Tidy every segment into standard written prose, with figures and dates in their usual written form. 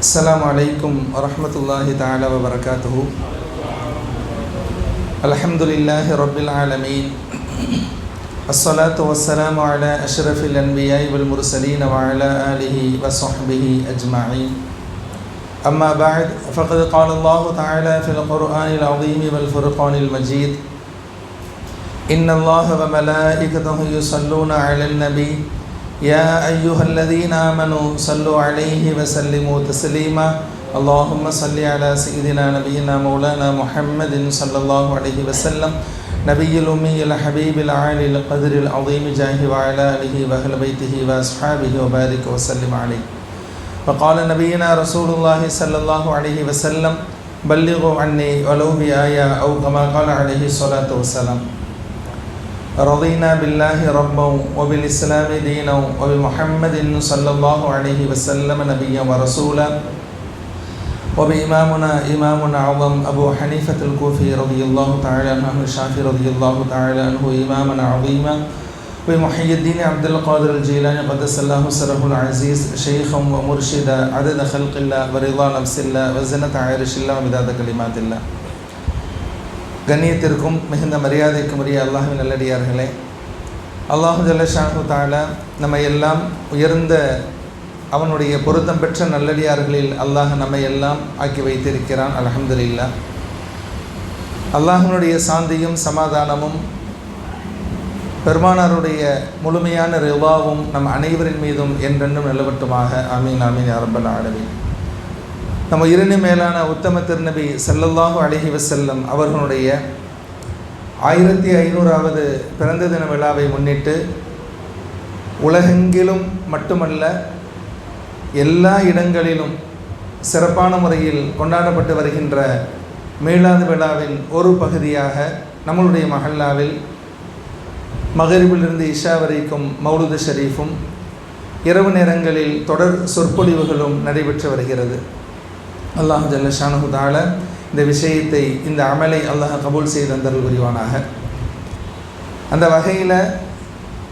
السلام عليكم ورحمة الله تعالى وبركاته. الحمد لله رب العالمين، الصلاة والسلام على أشرف الأنبياء والمرسلين وعلى آله وصحبه أجمعين. أما بعد، فقد قال الله تعالى في القرآن العظيم والفرقان المجيد: إن الله وملائكته يصلون على النبي يا أيها الذين آمنوا صلوا عليه وسلموا تسليما. اللهم صل على سيدنا نبينا مولانا محمد صلى الله عليه وسلم نبي الأمي الحبيب العالي القدر العظيم جاه وعلى آله وأهل بيته وأصحابه وبارك وسلم عليه. وقال نبينا رسول الله صلى الله عليه وسلم: بلغوا عني ولو بآية، أو كما قال عليه الصلاة والسلام. رضينا بالله ربا وبالإسلام دينا وبمحمد صلى الله عليه وسلم نبيا ورسولا وبإمامنا إمام أعظم أبو حنيفة الكوفي رضي الله تعالى عنه، الشافعي رضي الله تعالى عنه إماما عظيما، ومحي الدين عبد القادر الجيلاني قدس الله سره العزيز شيخا ومرشدا عدد خلق الله ورضا نفس الله وزنة عرش الله ومداد كلمات الله. கண்ணியத்திற்கும் மிகுந்த மரியாதைக்கும் உரிய அல்லாஹ்வின் நல்லடியார்களே, அல்லாஹு ஜல்ல ஷானஹு தஆலா நம்மை எல்லாம் உயர்ந்த அவனுடைய பொருத்தம் பெற்ற நல்லடியார்களில் அல்லாஹ் நம்மை எல்லாம் ஆக்கி வைத்திருக்கிறான். அல்ஹம்துலில்லாஹ். அல்லாஹ்வினுடைய சாந்தியும் சமாதானமும் பெருமானாருடைய முழுமையான ரிவாவும் நம் அனைவரின் மீதும் என்றென்றும் நிலவட்டுமாக. ஆமீன் ஆமீன் யா ரப்பல் ஆலமீன். நம்ம இரு மேலான உத்தம திருநபி ஸல்லல்லாஹு அலைஹி வஸல்லம் அவர்களுடைய 1500வது பிறந்த தின விழாவை முன்னிட்டு உலகெங்கிலும் மட்டுமல்ல எல்லா இடங்களிலும் சிறப்பான முறையில் கொண்டாடப்பட்டு வருகின்ற மீலாது விழாவின் ஒரு பகுதியாக நம்மளுடைய மஹல்லாவில் மகரிபிலிருந்து இஷா வரைக்கும் மௌலுது ஷரீஃபும் இரவு நேரங்களில் தொடர் சொற்பொழிவுகளும் நடைபெற்று வருகிறது. அல்லாஹ் ஜல்ல ஷானஹு தஆலா இந்த விஷயத்தை, இந்த அமலை அல்லாஹ் கபூல் செய்து தந்தருள் புரிவானாக. அந்த வகையில்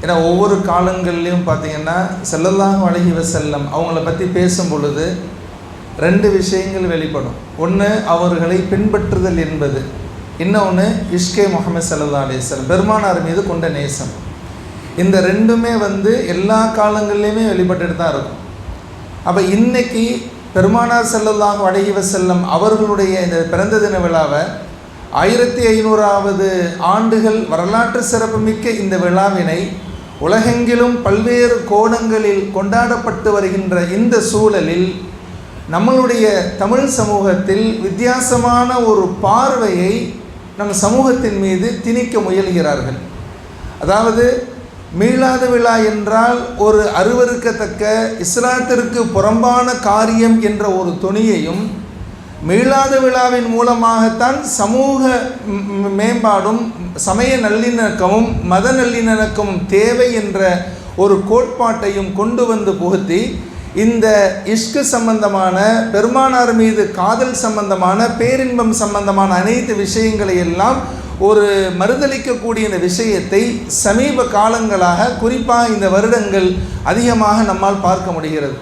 ஏன்னா ஒவ்வொரு காலங்கள்லையும் பார்த்திங்கன்னா ஸல்லல்லாஹு அலைஹி வஸல்லம் அவங்கள பற்றி பேசும் பொழுது ரெண்டு விஷயங்கள் வெளிப்படும். ஒன்று அவர்களை பின்பற்றுதல் என்பது, இன்னொன்று இஷ்கே முஹம்மது ஸல்லல்லாஹு அலைஹி வஸல்லம் பெருமானார் மீது கொண்ட நேசம். இந்த ரெண்டுமே எல்லா காலங்கள்லேயுமே வெளிப்பட்டுட்டு தான் இருக்கும். அப்போ இன்றைக்கி பெருமானார் ஸல்லல்லாஹு அலைஹி வஸல்லம் அவர்களுடைய இந்த பிறந்த தின விழாவை 1500வது ஆண்டுகள் வரலாற்று சிறப்புமிக்க இந்த விழாவினை உலகெங்கிலும் பல்வேறு கோணங்களில் கொண்டாடப்பட்டு வருகின்ற இந்த சூழலில் நம்மளுடைய தமிழ் சமூகத்தில் வித்தியாசமான ஒரு பார்வையை நம் சமூகத்தின் மீது திணிக்க முயல்கிறார்கள். அதாவது மீலாது விழா என்றால் ஒரு அருவருக்கத்தக்க இஸ்லாத்திற்கு புறம்பான காரியம் என்ற ஒரு தொனியையும், மீலாது விழாவின் மூலமாகத்தான் சமூக மேம்பாடும் சமய நல்லிணக்கமும் மத நல்லிணக்கமும் தேவை என்ற ஒரு கோட்பாட்டையும் கொண்டு வந்து புகுத்தி இந்த இஷ்கு சம்பந்தமான, பெருமானார் மீது காதல் சம்பந்தமான, பேரின்பம் சம்பந்தமான அனைத்து விஷயங்களை எல்லாம் ஒரு மறுதளிக்கக்கூடிய இந்த விஷயத்தை சமீப காலங்களாக, குறிப்பாக இந்த வருடங்கள் அதிகமாக நம்மால் பார்க்க முடிகிறது.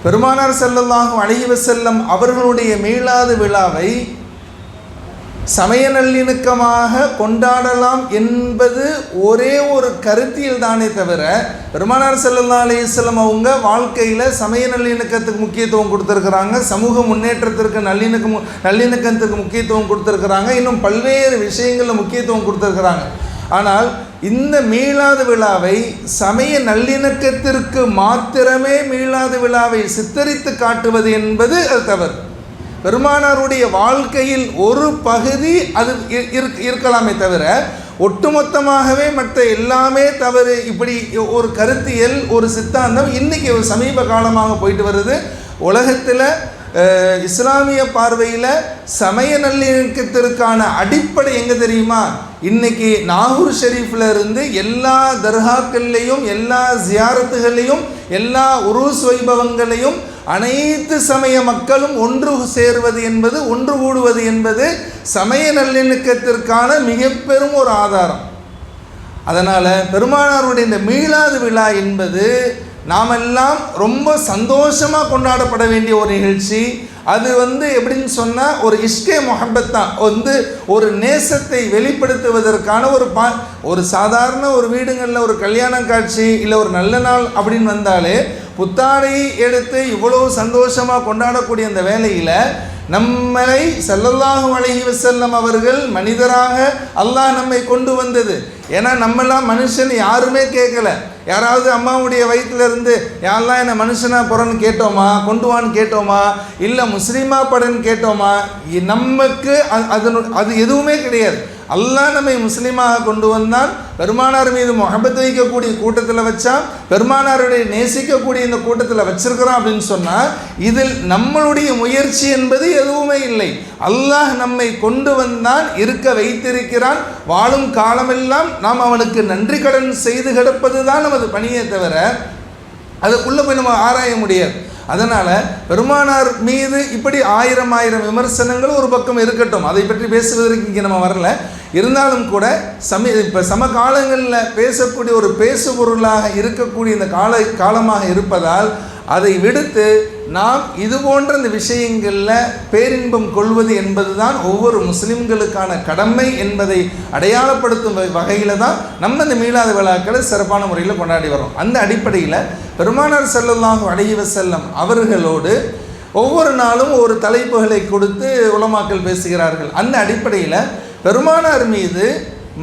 பெருமானார் ஸல்லல்லாஹு அலைஹி வஸல்லம் அவர்களுடைய மீலாது விழாவை சமய நல்லிணக்கமாக கொண்டாடலாம் என்பது ஒரே ஒரு கருத்தியல் தானே தவிர, பெருமானார் ஸல்லல்லாஹு அலைஹி வஸல்லம் அவங்க வாழ்க்கையில் சமய நல்லிணக்கத்துக்கு முக்கியத்துவம் கொடுத்துருக்குறாங்க, சமூக முன்னேற்றத்திற்கு நல்லிணக்கத்துக்கு முக்கியத்துவம் கொடுத்துருக்குறாங்க, இன்னும் பல்வேறு விஷயங்களில் முக்கியத்துவம் கொடுத்துருக்குறாங்க. ஆனால் இந்த மீலாது விழாவை சமய நல்லிணக்கத்திற்கு மாத்திரமே மீலாது விழாவை சித்தரித்து காட்டுவது என்பது அது தவறு. பெருமானாருடைய வாழ்க்கையில் ஒரு பகுதி அது இருக்கலாமே தவிர ஒட்டுமொத்தமாகவே மற்ற எல்லாமே தவறு. இப்படி ஒரு கருத்தியல், ஒரு சித்தாந்தம் இன்றைக்கி ஒரு சமீப காலமாக போயிட்டு வருது. உலகத்தில் இஸ்லாமிய பார்வையில் சமய நல்லிணக்கத்திற்கான அடிப்படை எங்கே தெரியுமா? இன்றைக்கி நாகூர் ஷெரீஃபில் இருந்து எல்லா தர்காக்கள்லேயும், எல்லா ஜியாரத்துகளையும், எல்லா உருஸ் வைபவங்களையும் அனைத்து சமய மக்களும் ஒன்று சேர்வது என்பது, ஒன்று கூடுவது என்பது சமய நல்லிணக்கத்திற்கான மிக பெரும் ஒரு ஆதாரம். அதனால் பெருமானாருடைய இந்த மீலாது விழா என்பது நாமெல்லாம் ரொம்ப சந்தோஷமாக கொண்டாடப்பட வேண்டிய ஒரு நிகழ்ச்சி. அது எப்படின்னு சொன்னால் ஒரு இஷ்கே முஹப்பத் தான். ஒரு நேசத்தை வெளிப்படுத்துவதற்கான ஒரு சாதாரண ஒரு வீடுங்களில் ஒரு கல்யாண காட்சி இல்லை ஒரு நல்ல நாள் அப்படின்னு வந்தாலே புத்தாடை எடுத்து இவ்வளவு சந்தோஷமாக கொண்டாடக்கூடிய அந்த வேளையில் நம்மளை ஸல்லல்லாஹு அலைஹி வஸல்லம் அவர்கள் மனிதராக அல்லாஹ் நம்மை கொண்டு வந்தது. ஏன்னா நம்மளாம் மனுஷன் யாருமே கேட்கல. யாராவது அம்மாவுடைய வயிற்றிலிருந்து யாரெல்லாம் என்னை மனுஷனாக போகிறேன்னு கேட்டோமா, கொண்டு வான்னு கேட்டோமா, இல்லை முஸ்லீமா படன்னு கேட்டோமா? நமக்கு அது எதுவுமே கிடையாது. அல்லாஹ் நம்மை முஸ்லீமாக கொண்டு வந்தான். பெருமானார் மீது முஹப்பத் வைக்கக்கூடிய கூட்டத்தில் வச்சான். பெருமானாருடைய நேசிக்கக்கூடிய இந்த கூட்டத்தில் வச்சிருக்கிறோம் அப்படின்னு சொன்னால் இதில் நம்மளுடைய முயற்சி என்பது எதுவுமே இல்லை. அல்லாஹ் நம்மை கொண்டு வந்தான், இருக்க வைத்திருக்கிறான். வாழும் காலமெல்லாம் நாம் அவனுக்கு நன்றி கடன் செய்து கிடப்பது தான் நமது பணியே தவிர அதுக்குள்ளே போய் நம்ம ஆராய முடியாது. அதனால் பெருமானார் மீது இப்படி ஆயிரம் விமர்சனங்கள் ஒரு பக்கம் இருக்கட்டும், அதை பற்றி பேசுவதற்கு இங்கே நம்ம வரல. இருந்தாலும் கூட இப்போ சமகாலங்களில் பேசக்கூடிய ஒரு பேசுபொருளாக இருக்கக்கூடிய இந்த காலமாக இருப்பதால் அதை விடுத்து நாம் இது போன்ற இந்த விஷயங்களில் பேரின்பம் கொள்வது என்பது தான் ஒவ்வொரு முஸ்லிம்களுக்கான கடமை என்பதை அடையாளப்படுத்தும் வகையில் தான் நம்ம இந்த மீலாது விழாக்களை சிறப்பான முறையில் கொண்டாடி வரோம். அந்த அடிப்படையில் பெருமானார் ஸல்லல்லாஹு அலைஹி வஸல்லம் அவர்களோடு ஒவ்வொரு நாளும் ஒரு தலைப்புகளை கொடுத்து உலமாக்கள் பேசுகிறார்கள். அந்த அடிப்படையில் பெருமானார் மீது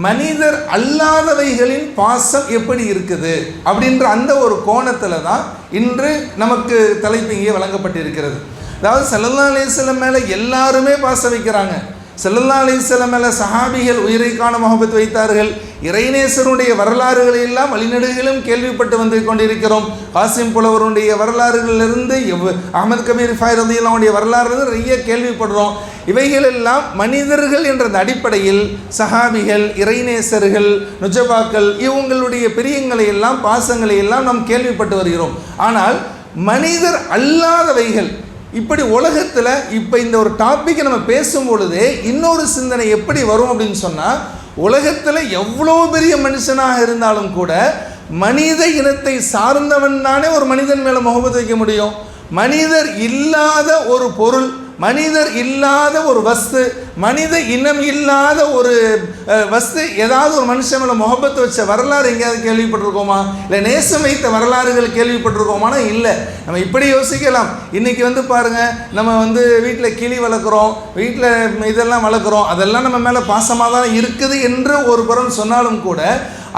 மனிதர் அல்லாதவைகளின் பாசம் எப்படி இருக்குது அப்படின்ற அந்த ஒரு கோணத்தில் தான் இன்று நமக்கு தலைப்பு இங்கே வழங்கப்பட்டிருக்கிறது. அதாவது ஸல்லல்லாஹு அலைஹி வஸல்லம் மேலே எல்லாருமே பாசம் வைக்கிறாங்க. ஸல்லல்லாஹு அலைஹி வஸல்லம் மேலே சஹாபிகள் உயிரைக்கான முஹப்பத் வைத்தார்கள். இறைநேசருடைய வரலாறுகளை எல்லாம் வழிநெடுகிலும் கேள்விப்பட்டு வந்து கொண்டிருக்கிறோம். காசிம் புலவருடைய வரலாறுகளிலிருந்து அஹ்மத் கபீர் ரிஃபாயி ரலியல்லாஹு அன்ஹுடைய வரலாறு நிறைய கேள்விப்படுறோம். இவைகளெல்லாம் மனிதர்கள் என்ற அடிப்படையில் சஹாபிகள், இறைநேசர்கள், நுஜபாக்கள் இவங்களுடைய பிரியங்களை எல்லாம் பாசங்களை எல்லாம் நாம் கேள்விப்பட்டு வருகிறோம். ஆனால் மனிதர் அல்லாதவைகள் இப்படி உலகத்தில் இப்போ இந்த ஒரு டாப்பிக்கை நம்ம பேசும் பொழுதே இன்னொரு சிந்தனை எப்படி வரும் அப்படின்னு சொன்னால், உலகத்தில் எவ்வளோ பெரிய மனுஷனாக இருந்தாலும் கூட மனித இனத்தை சார்ந்தவன் தானே ஒரு மனிதன் மேலே முஹப்பத் வைக்க முடியும். மனிதர் இல்லாத ஒரு பொருள், மனிதர் இல்லாத ஒரு வஸ்து, மனித இனம் இல்லாத ஒரு வஸ்து ஏதாவது ஒரு மனுஷன் மேலே முஹப்பத் வச்ச வரலாறு எங்கேயாவது கேள்விப்பட்டிருக்கோமா? இல்லை நேசம் வைத்த வரலாறுகள் கேள்விப்பட்டிருக்கோமானா இல்லை. நம்ம இப்படி யோசிக்கலாம். இன்றைக்கி பாருங்கள், நம்ம வீட்டில் கிளி வளர்க்குறோம், வீட்டில் இதெல்லாம் வளர்க்குறோம், அதெல்லாம் நம்ம மேலே பாசமாக தான் இருக்குது என்று ஒரு புறம் சொன்னாலும் கூட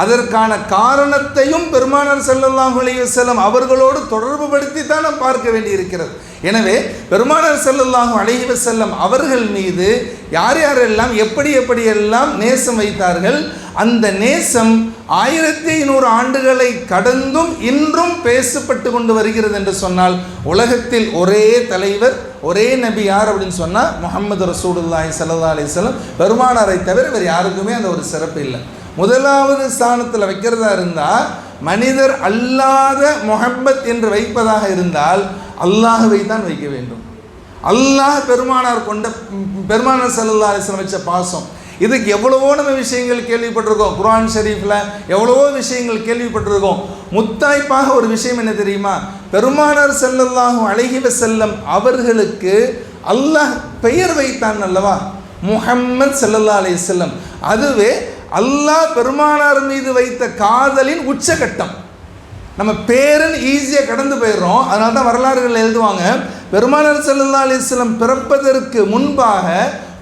அதற்கான காரணத்தையும் பெருமானார் ஸல்லல்லாஹு அலைஹி வஸல்லம் அவர்களோடு தொடர்பு படுத்தி தான் நாம் பார்க்க வேண்டியிருக்கிறது. எனவே பெருமானார் ஸல்லல்லாஹு அலைஹி வஸல்லம் அவர்கள் மீது யார் யாரெல்லாம் எப்படியெல்லாம் நேசம் வைத்தார்கள், அந்த நேசம் 1500 ஆண்டுகளை கடந்தும் இன்றும் பேசப்பட்டு கொண்டு வருகிறது என்று சொன்னால் உலகத்தில் ஒரே தலைவர், ஒரே நபி யார் அப்படின்னு சொன்னால் முஹம்மது ரசூலுல்லாஹி ஸல்லல்லாஹு அலைஹி வஸல்லம். பெருமானாரை தவிர வேறு யாருக்குமே அந்த ஒரு சிறப்பு இல்லை. முதலாவது ஸ்தானத்தில் வைக்கிறதா இருந்தால் மனிதர் அல்லாத முஹப்பத் என்று வைப்பதாக இருந்தால் அல்லாஹ்வை தான் வைக்க வேண்டும். அல்லாஹ் பெருமானார் ஸல்லல்லாஹு அலைஹி வஸல்லம் வச்ச பாசம். இதுக்கு எவ்வளவோ நம்ம விஷயங்கள் கேள்விப்பட்டிருக்கோம். குர்ஆன் ஷரீஃபில் எவ்வளவோ விஷயங்கள் கேள்விப்பட்டிருக்கோம். முத்தாய்ப்பாக ஒரு விஷயம் என்ன தெரியுமா? பெருமானார் ஸல்லல்லாஹு அலைஹி வஸல்லம் அவர்களுக்கு அல்லாஹ் பெயர் வைத்தான் அல்லவா, முஹம்மத் ஸல்லல்லாஹு அலைஹி வஸல்லம். அதுவே அல்லாஹ் பெருமானார் மீது வைத்த காதலின் உச்சகட்டம். நம்ம பேருன்னு ஈஸியாக கடந்து போயிடுறோம். அதனால தான் வரலாறுகள் எழுதுவாங்க, பெருமானார் ஸல்லல்லாஹு அலைஹி வஸல்லம் பிறப்பதற்கு முன்பாக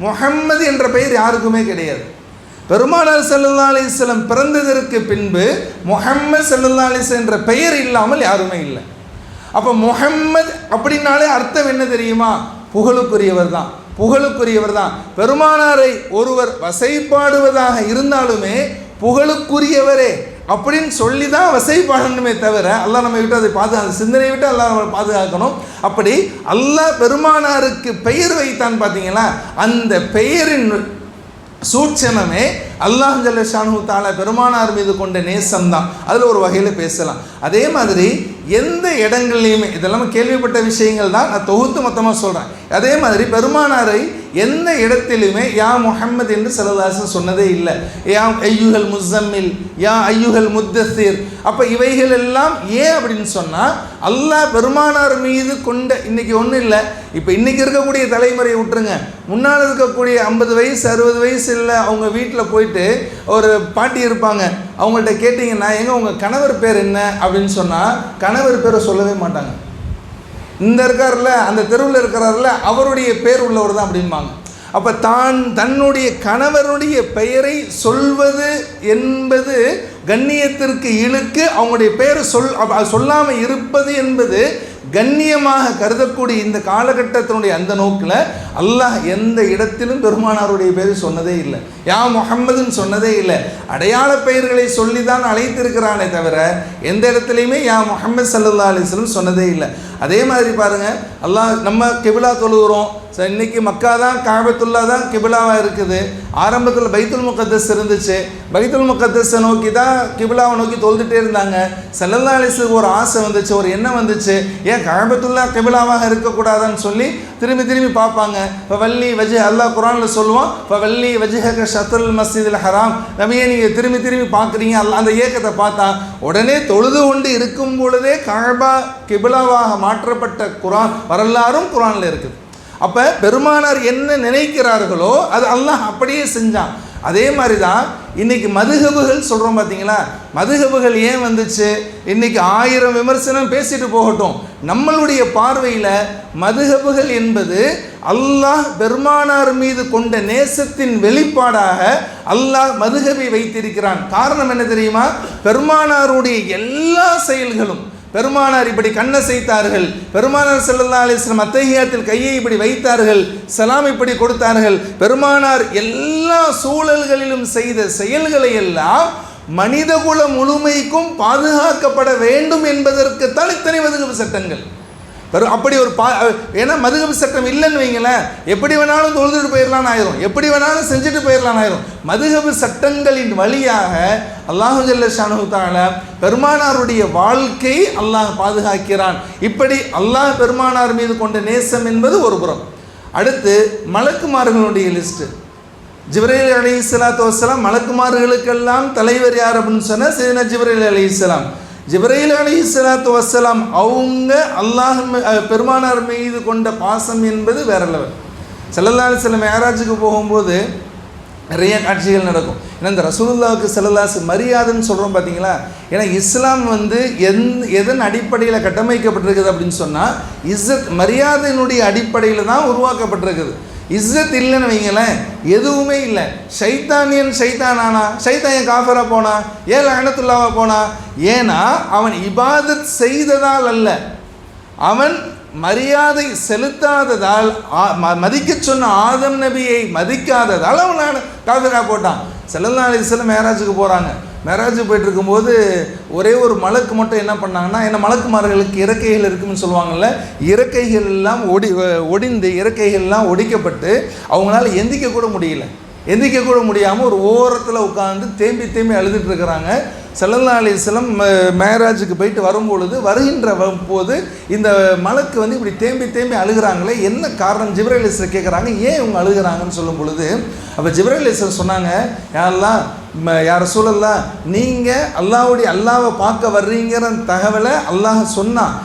முஹம்மது என்ற பெயர் யாருக்குமே கிடையாது. பெருமானார் ஸல்லல்லாஹு அலைஹி வஸல்லம் பிறந்ததற்கு பின்பு முஹம்மது ஸல்லல்லாஹு அலைஹி வஸல்லம் என்ற பெயர் இல்லாமல் யாருமே இல்லை. அப்போ முஹம்மது அப்படின்னாலே அர்த்தம் என்ன தெரியுமா? புகழுக்குரியவர் தான், புகழுக்குரியவர் தான். பெருமானாரை ஒருவர் வசைப்பாடுவதாக இருந்தாலுமே புகழுக்குரியவரே அப்படின்னு சொல்லி தான் வசைப்பாடணுமே தவிர அல்லாஹ் நம்ம விட்டு அதை பாதுகாக்க, சிந்தனையை விட்டு அல்லாஹ் நம்ம பாதுகாக்கணும். அப்படி அல்லாஹ் பெருமானாருக்கு பெயர் வைத்தான் பார்த்தீங்களா, அந்த பெயரின் சூட்சமே அல்லாஹ் ஜல்ல ஷானஹு தஆலா பெருமானார் மீது கொண்ட நேசம்தான். அதில் ஒரு வகையில் பேசலாம். அதே மாதிரி எந்த இடங்கள்லையுமே இதெல்லாம் கேள்விப்பட்ட விஷயங்கள் தான், நான் தொகுத்து மொத்தமாக சொல்கிறேன். அதே மாதிரி பெருமானாரை எந்த இடத்திலுமே யா முஹம்மது என்று ஸல்லல்லாஹு அலைஹி வஸல்லம் சொன்னதே இல்லை. யா ஐயுஹல் முஸம்மில், யா ஐயுஹல் முத்தஸிர். அப்போ இவைகள் எல்லாம் ஏன் அப்படின்னு சொன்னால் அல்லாஹ் பெருமானார் மீது கொண்ட, இன்றைக்கி ஒன்றும் இல்லை, இப்போ இன்றைக்கி இருக்கக்கூடிய தலைமுறையை விட்டுருங்க, முன்னால் இருக்கக்கூடிய 50 வயசு 60 வயசு இல்லை, அவங்க வீட்டில் போயிட்டு ஒரு பாட்டி இருப்பாங்க, அவங்கள்ட்ட கேட்டிங்கன்னா எங்கே உங்கள் கணவர் பேர் என்ன அப்படின்னு சொன்னால் கணவர் பேரை சொல்லவே மாட்டாங்க. இந்த இருக்கார்ல, அந்த தெருவில் இருக்கிறார்ல, அவருடைய பேர் உள்ளவர் தான் அப்படிம்பாங்க. அப்போ தன்னுடைய கணவருடைய பெயரை சொல்வது என்பது கண்ணியத்திற்கு இழுக்கு, அவங்களுடைய பெயரை சொல்லாமல் இருப்பது என்பது கண்ணியமாக கருதக்கூடிய இந்த காலகட்டத்தினுடைய அந்த நோக்கில் அல்லாஹ் எந்த இடத்திலும் பெருமானாருடைய பேர் சொன்னதே இல்லை, யா முஹம்மதுன்னு சொன்னதே இல்லை. அடையாள பெயர்களை சொல்லி தான் அழைத்திருக்கிறானே தவிர எந்த இடத்துலையுமே யா முஹம்மது ஸல்லல்லாஹு அலைஹி வஸல்லம் சொன்னதே இல்லை. அதே மாதிரி பாருங்கள், அல்லாஹ் நம்ம கிபிலா தொழுகிறோம், இன்னைக்கு மக்கா தான் காபத்துல்லா தான் கிபிலாவாக இருக்குது. ஆரம்பத்தில் பைத்துல் முகத்தஸ் இருந்துச்சு, பைத்துல் முகத்தஸை நோக்கி தான் கிபிலாவை நோக்கி தொழுதுகிட்டே இருந்தாங்க. ஸல்லல்லாஹு அலைஹி வஸல்லம் ஒரு ஆசை வந்துச்சு, ஒரு எண்ணம் வந்துச்சு, ஏன் காபத்துல்லா கிபிலாவாக இருக்கக்கூடாதான்னு சொல்லி திரும்பி பார்ப்பாங்க. இப்போ வள்ளி வஜ்ஹ, அல்லாஹ் குர்ஆனில் சொல்லுவான், இப்போ வள்ளி வஜ்ஹக ஷத்ருல் மஸ்ஜிதில் ஹராம், நபியே நீங்கள் திரும்பி பார்க்குறீங்க. அந்த ஏக்கத்தை பார்த்தா உடனே தொழுது கொண்டு இருக்கும் பொழுதே காபா கிபிலாவாக மாற்றப்பட்ட குர்ஆன் வரலாறும் குர்ஆனில் இருக்குது. அப்போ பெருமானார் என்ன நினைக்கிறார்களோ அது அல்லாஹ் அப்படியே செஞ்சான். அதே மாதிரி தான் இன்றைக்கி மதுஹபுகள் சொல்கிறோம் பார்த்தீங்களா, மதுஹபுகள் ஏன் வந்துச்சு? இன்றைக்கி 1000 விமர்சனம் பேசிட்டு போகட்டும், நம்மளுடைய பார்வையில் மதுஹபுகள் என்பது அல்லாஹ் பெருமானார் மீது கொண்ட நேசத்தின் வெளிப்பாடாக அல்லாஹ் மதுஹபை வைத்திருக்கிறான். காரணம் என்ன தெரியுமா? பெருமானாருடைய எல்லா செயல்களும், பெருமானார் இப்படி கண்ணசைத்தார்கள், பெருமானார் ஸல்லல்லாஹு அலைஹி வஸல்லம் அத்தஹியாத்தில் கையை இப்படி வைத்தார்கள், சலாம் இப்படி கொடுத்தார்கள், பெருமானார் எல்லா சூழல்களிலும் செய்த செயல்களை எல்லாம் மனிதகுல முழுமைக்கும் பாதுகாக்கப்பட வேண்டும் என்பதற்குத்தான் இத்தனை மதுஹப் சட்டங்கள். அப்படி ஒரு ஏன்னா மதுஹப் சட்டம் இல்லைன்னு வைங்களேன், எப்படி வேணாலும் தொழுதுட்டு போயிடலான்னு ஆயிரும், எப்படி வேணாலும் செஞ்சுட்டு போயிடலான்னு ஆயிரும். மதுஹப் சட்டங்களின் வழியாக அல்லாஹு ஜல்ல ஷானஹு தஆலா பெருமானாருடைய வாழ்க்கை அல்லாஹ் பாதுகாக்கிறான். இப்படி அல்லாஹ் பெருமானார் மீது கொண்ட நேசம் என்பது ஒரு புறம். அடுத்து மலக்குமார்களுடைய லிஸ்ட்டு. ஜிப்ரீல் அலைஹிஸ்ஸலாத்து வஸ்ஸலாம் மலக்குமார்களுக்கெல்லாம் தலைவர் யார் அப்படின்னு சொன்னால் சையதுனா ஜிப்ரீல் அலைஹிஸ்ஸலாம். ஜிப்ரீல் அலைஹிஸ்ஸலாத்து வஸ்ஸலாம் அவங்க அல்லாஹ் பெருமானார் மீது கொண்ட பாசம் என்பது வேற லெவல். ஸல்லல்லாஹு அலைஹி வஸல்லம் மேராஜுக்கு போகும்போது நிறைய காட்சிகள் நடக்கும். ஏன்னா இந்த ரசூலுல்லாஹ்வுக்கு ஸல்லல்லாஹு அலைஹி வஸல்லம் மரியாதைன்னு சொல்கிறோம் பார்த்தீங்களா. ஏன்னா இஸ்லாம் வந்து எதன் அடிப்படையில் கட்டமைக்கப்பட்டிருக்குது அப்படின்னு சொன்னால் இஸ்ஸத் மரியாதையினுடைய அடிப்படையில் தான் உருவாக்கப்பட்டிருக்குது. இஸ்ஸத் இல்லைன்னு வைங்களேன், எதுவுமே இல்லை. ஷைத்தானானா, ஷைத்தான் ஏன் காஃபிரா போனா, ஏன் லஅனத்துல்லாஹா போனா? ஏன்னா அவன் இபாதத் செய்ததால் அல்ல, அவன் மரியாதை செலுத்தாததால், மதிக்க சொன்ன ஆதம் நபியை மதிக்காததால் அவன் காஃபிரா போட்டான். ஸல்லல்லாஹு அலைஹி வஸல்லம் மேராஜுக்கு போகிறாங்க. மேராஜுக்கு போயிட்டு இருக்கும்போது ஒரே ஒரு மலக்கு மட்டும் என்ன பண்ணாங்கன்னா, என்ன மலக்குமார்களுக்கு இறக்கைகள் இருக்குன்னு சொல்லுவாங்கள்ல, இறக்கைகள் எல்லாம் ஒடிந்து இறக்கைகள்லாம் ஒடிக்கப்பட்டு அவங்களால எந்திக்க கூட முடியாமல் ஒரு ஓரத்தில் உட்காந்து தேம்பி அழுதுட்டு இருக்கிறாங்க. ஸல்லல்லாஹு அலைஹி வஸல்லம் மேராஜுக்கு போயிட்டு வரும்பொழுது வருகின்ற போது இந்த மலக்கு வந்து இப்படி தேம்பி அழுகிறாங்களே, என்ன காரணம்? ஜிப்ரீல் அலைஹிஸ்ஸலாம் கேட்குறாங்க, ஏன் இவங்க அழுகிறாங்கன்னு சொல்லும் பொழுது அப்போ ஜிப்ரீல் அலைஹிஸ்ஸலாம் சொன்னாங்க, யா ரசூலல்லாஹ், நீங்கள் அல்லாஹ்வை பார்க்க வர்றீங்கிற தகவலை அல்லாஹ் சொன்னான்.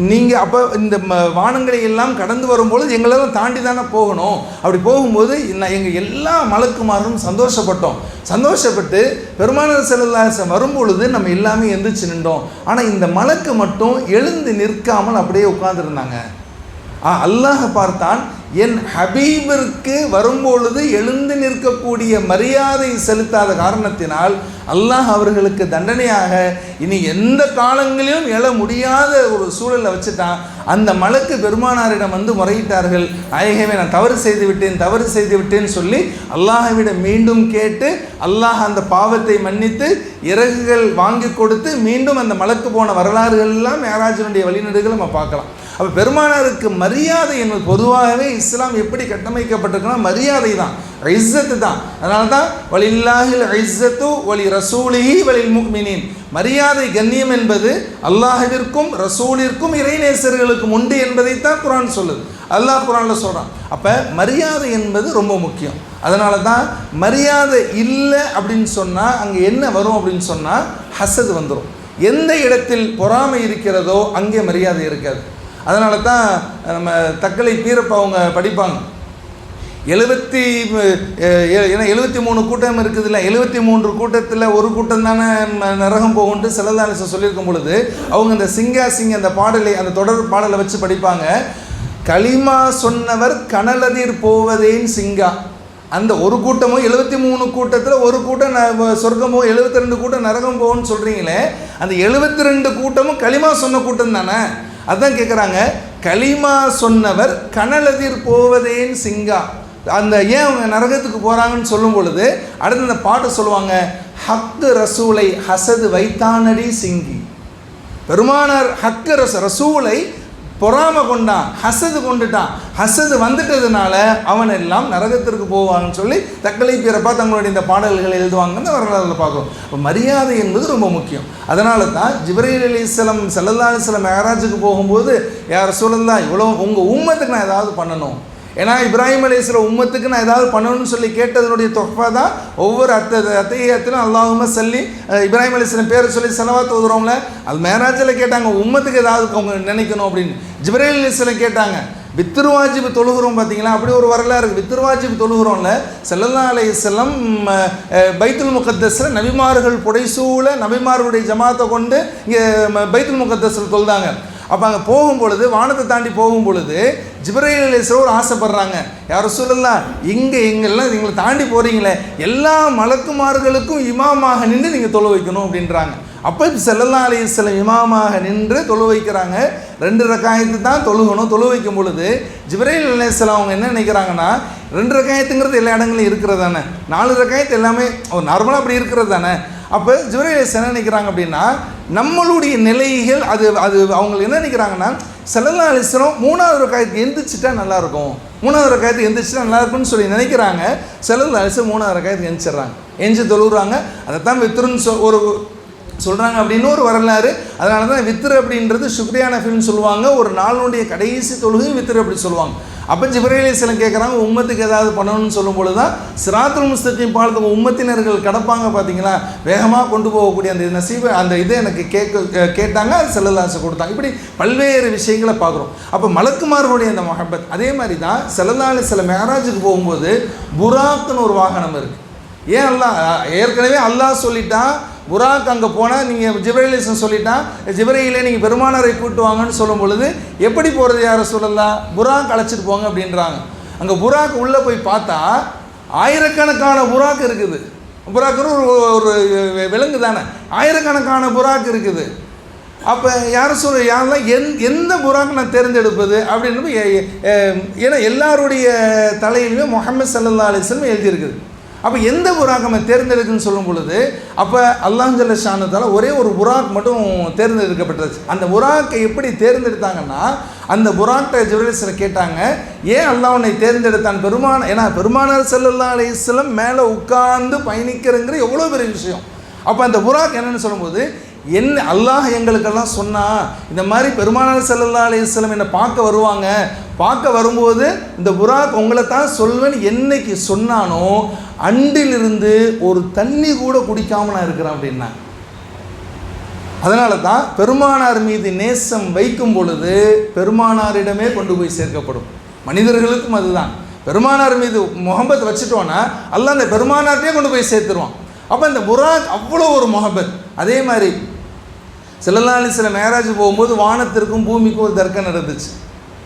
நீங்கள் அப்போ இந்த வானங்களை எல்லாம் கடந்து வரும்பொழுது எங்களெல்லாம் தாண்டி தானே போகணும். அப்படி போகும்போது எங்கள் எல்லா மலக்குமாரும் சந்தோஷப்பட்டு பெருமானார் ஸல்லல்லாஹு அலைஹி வஸல்லம் வரும்பொழுது நம்ம எல்லாமே எந்திரிச்சு நின்றோம். ஆனால் இந்த மலக்கு மட்டும் எழுந்து நிற்காமல் அப்படியே உட்கார்ந்துருந்தாங்க. அல்லாஹ் பார்த்தான், என் ஹபீபிற்கு வரும்பொழுது எழுந்து நிற்கக்கூடிய மரியாதை செலுத்தாத காரணத்தினால் அல்லாஹ் அவர்களுக்கு தண்டனையாக இனி எந்த காலங்களிலும் எழ முடியாத ஒரு சூழலை வச்சுட்டான். அந்த மலக்கு பெருமானாரிடம் வந்து முறையிட்டார்கள், நாயகமே நான் தவறு செய்து விட்டேன்னு சொல்லி அல்லாஹ்விடம் மீண்டும் கேட்டு அல்லாஹ் அந்த பாவத்தை மன்னித்து இறகுகள் வாங்கி கொடுத்து மீண்டும் அந்த மலக்கு போன வரலாறுகள் எல்லாம் மேராஜினுடைய வழிநெடுகளை நம்ம பார்க்கலாம். அப்போ பெருமானாருக்கு மரியாதை என்பது பொதுவாகவே இஸ்லாம் எப்படி கட்டமைக்கப்பட்டிருக்குன்னா மரியாதை தான், இஸ்ஸத்து தான். அதனால தான் வலில்லாஹில் இஸ்ஸத்து வலி ரசூலிஹி வலில் முஃமினீன், மரியாதை கண்ணியம் என்பது அல்லாஹ்விற்கும் ரசூலிற்கும் இறைநேசர்களுக்கும் உண்டு என்பதைத்தான் குர்ஆன் சொல்லுது. அல்லாஹ் குர்ஆனில் சொல்கிறான். அப்போ மரியாதை என்பது ரொம்ப முக்கியம். அதனால தான் மரியாதை இல்லை அப்படின்னு சொன்னால் அங்கே என்ன வரும் அப்படின்னு சொன்னால் ஹசது வந்துடும். எந்த இடத்தில் பொறாமை இருக்கிறதோ அங்கே மரியாதை இருக்காது. அதனால தான் நம்ம தக்கலை பீரப்ப அவங்க படிப்பாங்க, 73 கூட்டம் இருக்குதுல்ல, 73 கூட்டத்தில் ஒரு கூட்டம் தானே நரகம் போகும்ட்டு ஸல்லல்லாஹு அலைஹி வஸல்லம் சொல்லியிருக்கும் பொழுது அவங்க அந்த சிங்கா அந்த பாடலை, அந்த தொடர் பாடலை வச்சு படிப்பாங்க. களிமா சொன்னவர் கனலதிர் போவதேன் சிங்கா. அந்த ஒரு கூட்டமோ 73 கூட்டத்தில் ஒரு கூட்டம் சொர்க்கமோ 72 கூட்டம் நரகம் போகும்னு சொல்கிறீங்களே, அந்த 72 கூட்டமும் களிமா சொன்ன கூட்டம் தானே. அதுதான் கேட்குறாங்க, களிமா சொன்னவர் கனலதிர் போவதேன் சிங்கா. அந்த ஏன் அவங்க நரகத்துக்கு போகிறாங்கன்னு சொல்லும் பொழுது அடுத்து அந்த பாட்டு சொல்லுவாங்க, ஹக்கு ரசூலை ஹசது வைத்தானடி சிங்கி. பெருமானார் ஹக்கு ரசூலை பொறாமை கொண்டான், ஹசது கொண்டுட்டான், ஹசது வந்துட்டதுனால அவன் எல்லாம் நரகத்திற்கு போவாங்கன்னு சொல்லி தக்கலை பீரப்பா தங்களுடைய இந்த பாடல்கள் எழுதுவாங்கன்னு வரலாறுல பார்க்குறோம். இப்போ மரியாதை என்பது ரொம்ப முக்கியம். அதனால தான் ஜிப்ரீல் அலைஹிஸ்ஸலாம் ஸல்லல்லாஹு அலைஹி வஸல்லம் மேராஜுக்கு போகும்போது, யா ரசூலல்லாஹ் இவ்வளோ உங்கள் உம்மத்துக்கு நான் ஏதாவது பண்ணணும், ஏன்னா இப்ராஹிம் அலைஹிஸ்ஸலாம் உம்மத்துக்கு நான் ஏதாவது பண்ணணும்னு சொல்லி கேட்டதனுடைய தொஃபா தான் ஒவ்வொரு அத்தையத்திலும் அல்லாஹும்ம ஸல்லி இப்ராஹிம் அலைஹிஸ்ஸலாம் பேரை சொல்லி ஸலவாத் ஓதுறோம்ல, அது மேராஜில் கேட்டாங்க உம்மத்துக்கு ஏதாவது அவங்க நினைக்கணும் அப்படின்னு. ஜிப்ரீல் அலைஹிஸ்ஸலாம் கேட்டாங்க, வித்ருவாஜிபு தொழுகிறோம் பார்த்தீங்களா, அப்படி ஒரு வரலாறு இருக்குது. வித்ருவாஜிபு தொழுகிறோம்ல ஸல்லல்லாஹு அலைஹி வஸல்லம் பைத்துல் முகத்தஸில் நபிமார்கள் புடைசூழ நபிமார்களுடைய ஜமாத்தை கொண்டு இங்கே பைத்துல் முகத்தஸில் தொழுதாங்க. அப்போ அங்கே போகும் பொழுது, வானத்தை தாண்டி போகும் பொழுது ஜிப்ரீல் அலைஹிஸ்ஸலாம் ஒரு ஆசைப்படுறாங்க, யா ரசூலல்லாஹ் எங்கெல்லாம் எங்களை தாண்டி போகிறீங்களே, எல்லா மலக்குமார்களுக்கும் இமாமாக நின்று நீங்கள் தொழு வைக்கணும் அப்படின்றாங்க. அப்போ ஸல்லல்லாஹு அலைஹி வஸல்லம் இமாமாக நின்று தொழு வைக்கிறாங்க. 2 ரக்காயத்து தான் தொழுகணும். தொழு வைக்கும் பொழுது ஜிப்ரீல் அலைஹிஸ்ஸலாம் அவங்க என்ன நினைக்கிறாங்கன்னா, 2 ரக்காயத்துங்கிறது எல்லா இடங்களும் இருக்கிறது தானே, 4 ரக்காயத்து எல்லாமே ஒரு நார்மலாக அப்படி இருக்கிறது தானே. அப்போ ஜிப்ரீல் அலைஹிஸ்ஸலாம் என்ன நினைக்கிறாங்க அப்படின்னா, நம்மளுடைய நிலைகள் அது அது அவங்களுக்கு என்ன நினைக்கிறாங்கன்னா, ஸல்லல்லாஹு அலைஹி வஸல்லம் 3வது ரக்காயத்துக்கு எந்திரிச்சிட்டா நல்லாயிருக்கும், 3வது ரக்காயத்துக்கு எந்திரிச்சிட்டா நல்லாயிருக்கும்னு சொல்லி நினைக்கிறாங்க. ஸல்லல்லாஹு அலைஹி வஸல்லம் 3வது ரக்காயத்துக்கு எந்திரிச்சிட்றாங்க, எஞ்சி தொழுகிறாங்க. அதை தான் வித்ருன்னு ஒரு சொல்கிறாங்க அப்படின்னு ஒரு வரலாறு. அதனால தான் வித்ரு அப்படின்றது சுக்ரியா நஃபில்னு சொல்லுவாங்க. ஒரு நாளுடைய கடைசி தொழுகை வித்ரு அப்படி சொல்லுவாங்க. அப்போ ஜிப்ரீல் அலைஹிஸ்ஸலாம் கேட்குறாங்க, உம்மத்துக்கு ஏதாவது பண்ணணும்னு சொல்லும்பொழுது தான் சிராத்துல் முஸ்தகீம் பாலத்துக்கு உம்மத்தினர்கள் கடப்பாங்க பார்த்தீங்களா, வேகமாக கொண்டு போகக்கூடிய அந்த நசீபை, அந்த இதை எனக்கு கேட்டாங்க, அது ஸல்லல்லாஹு அலைஹி வஸல்லம் கொடுத்தாங்க. இப்படி பல்வேறு விஷயங்களை பார்க்குறோம். அப்போ மலக்குமார்களுடைய அந்த மஹப்பத் அதே மாதிரி தான் ஸல்லல்லாஹு அலைஹி வஸல்லம் மேராஜுக்கு போகும்போது புராக்குன்னு ஒரு வாகனம் இருக்குது. ஏன் அல்லாஹ் ஏற்கனவே அல்லாஹ் சொல்லிட்டான், புராக் அங்கே போனால் நீங்கள் ஜிப்ரீல் அலைஹிஸ்ஸலாம் சொல்லிட்டான், ஜிப்ரீலே நீங்கள் பெருமானாரை கூட்டு வாங்கன்னு சொல்லும் பொழுது எப்படி போகிறது யா ரசூலல்லாஹ், புராக் அழைச்சிட்டு போங்க அப்படின்றாங்க. அங்கே புராக் உள்ளே போய் பார்த்தா ஆயிரக்கணக்கான புராக் இருக்குது. புராக்குன்னு ஒரு விலங்கு தானே, ஆயிரக்கணக்கான புராக் இருக்குது. அப்போ யாரெல்லாம் எந்த புராக் நான் தேர்ந்தெடுப்பது அப்படின்னு, ஏன்னா எல்லாருடைய தலையிலுமே முஹம்மது ஸல்லல்லாஹு அலைஹி வஸல்லம் எழுதியிருக்குது. அப்போ எந்த புராக் நம்ம தேர்ந்தெடுக்குன்னு சொல்லும் பொழுது அப்போ அல்லாஹ் ஜல்ல ஷானுத்தால ஒரே ஒரு புராக் மட்டும் தேர்ந்தெடுக்கப்பட்டுருச்சு. அந்த புராக்கை எப்படி தேர்ந்தெடுத்தாங்கன்னா, அந்த புராக்கை ஜிப்ரீல் அலைஹிஸ்ஸலாம் கேட்டாங்க, ஏன் அல்லாஹ் உன்னை தேர்ந்தெடுத்தான் ஏன்னா பெருமானார் ஸல்லல்லாஹு அலைஹி வஸல்லம் மேலே உட்கார்ந்து பயணிக்கிறங்கிற எவ்வளோ பெரிய விஷயம். அப்போ அந்த புராக் என்னென்னு சொல்லும்போது, என்ன அல்லாஹ் எங்களுக்கெல்லாம் சொன்னால் இந்த மாதிரி பெருமானார் ஸல்லல்லாஹு அலைஹி வஸல்லம் என்னை பார்க்க வருவாங்க, பார்க்க வரும்போது இந்த புராக் உங்களை தான் சொல்வேன்னு என்னைக்கு சொன்னானோ அண்டிலிருந்து ஒரு தண்ணி கூட குடிக்காமல் நான் இருக்கிறேன் அப்படின்னா. அதனால தான் பெருமானார் மீது நேசம் வைக்கும் பொழுது பெருமானாரிடமே கொண்டு போய் சேர்க்கப்படும். மனிதர்களுக்கும் அதுதான், பெருமானார் மீது முஹப்பத் வச்சுட்டோன்னா அல்லாஹ் அந்த பெருமானார்ட்டே கொண்டு போய் சேர்த்துருவான். அப்போ இந்த புராக் அவ்வளோ ஒரு முஹப்பத். அதே மாதிரி ஸல்லல்லாஹு அலைஹி வஸல்லம் மேராஜ் போகும்போது வானத்திற்கும் பூமிக்கும் ஒரு தர்க்கம் நடந்துச்சு.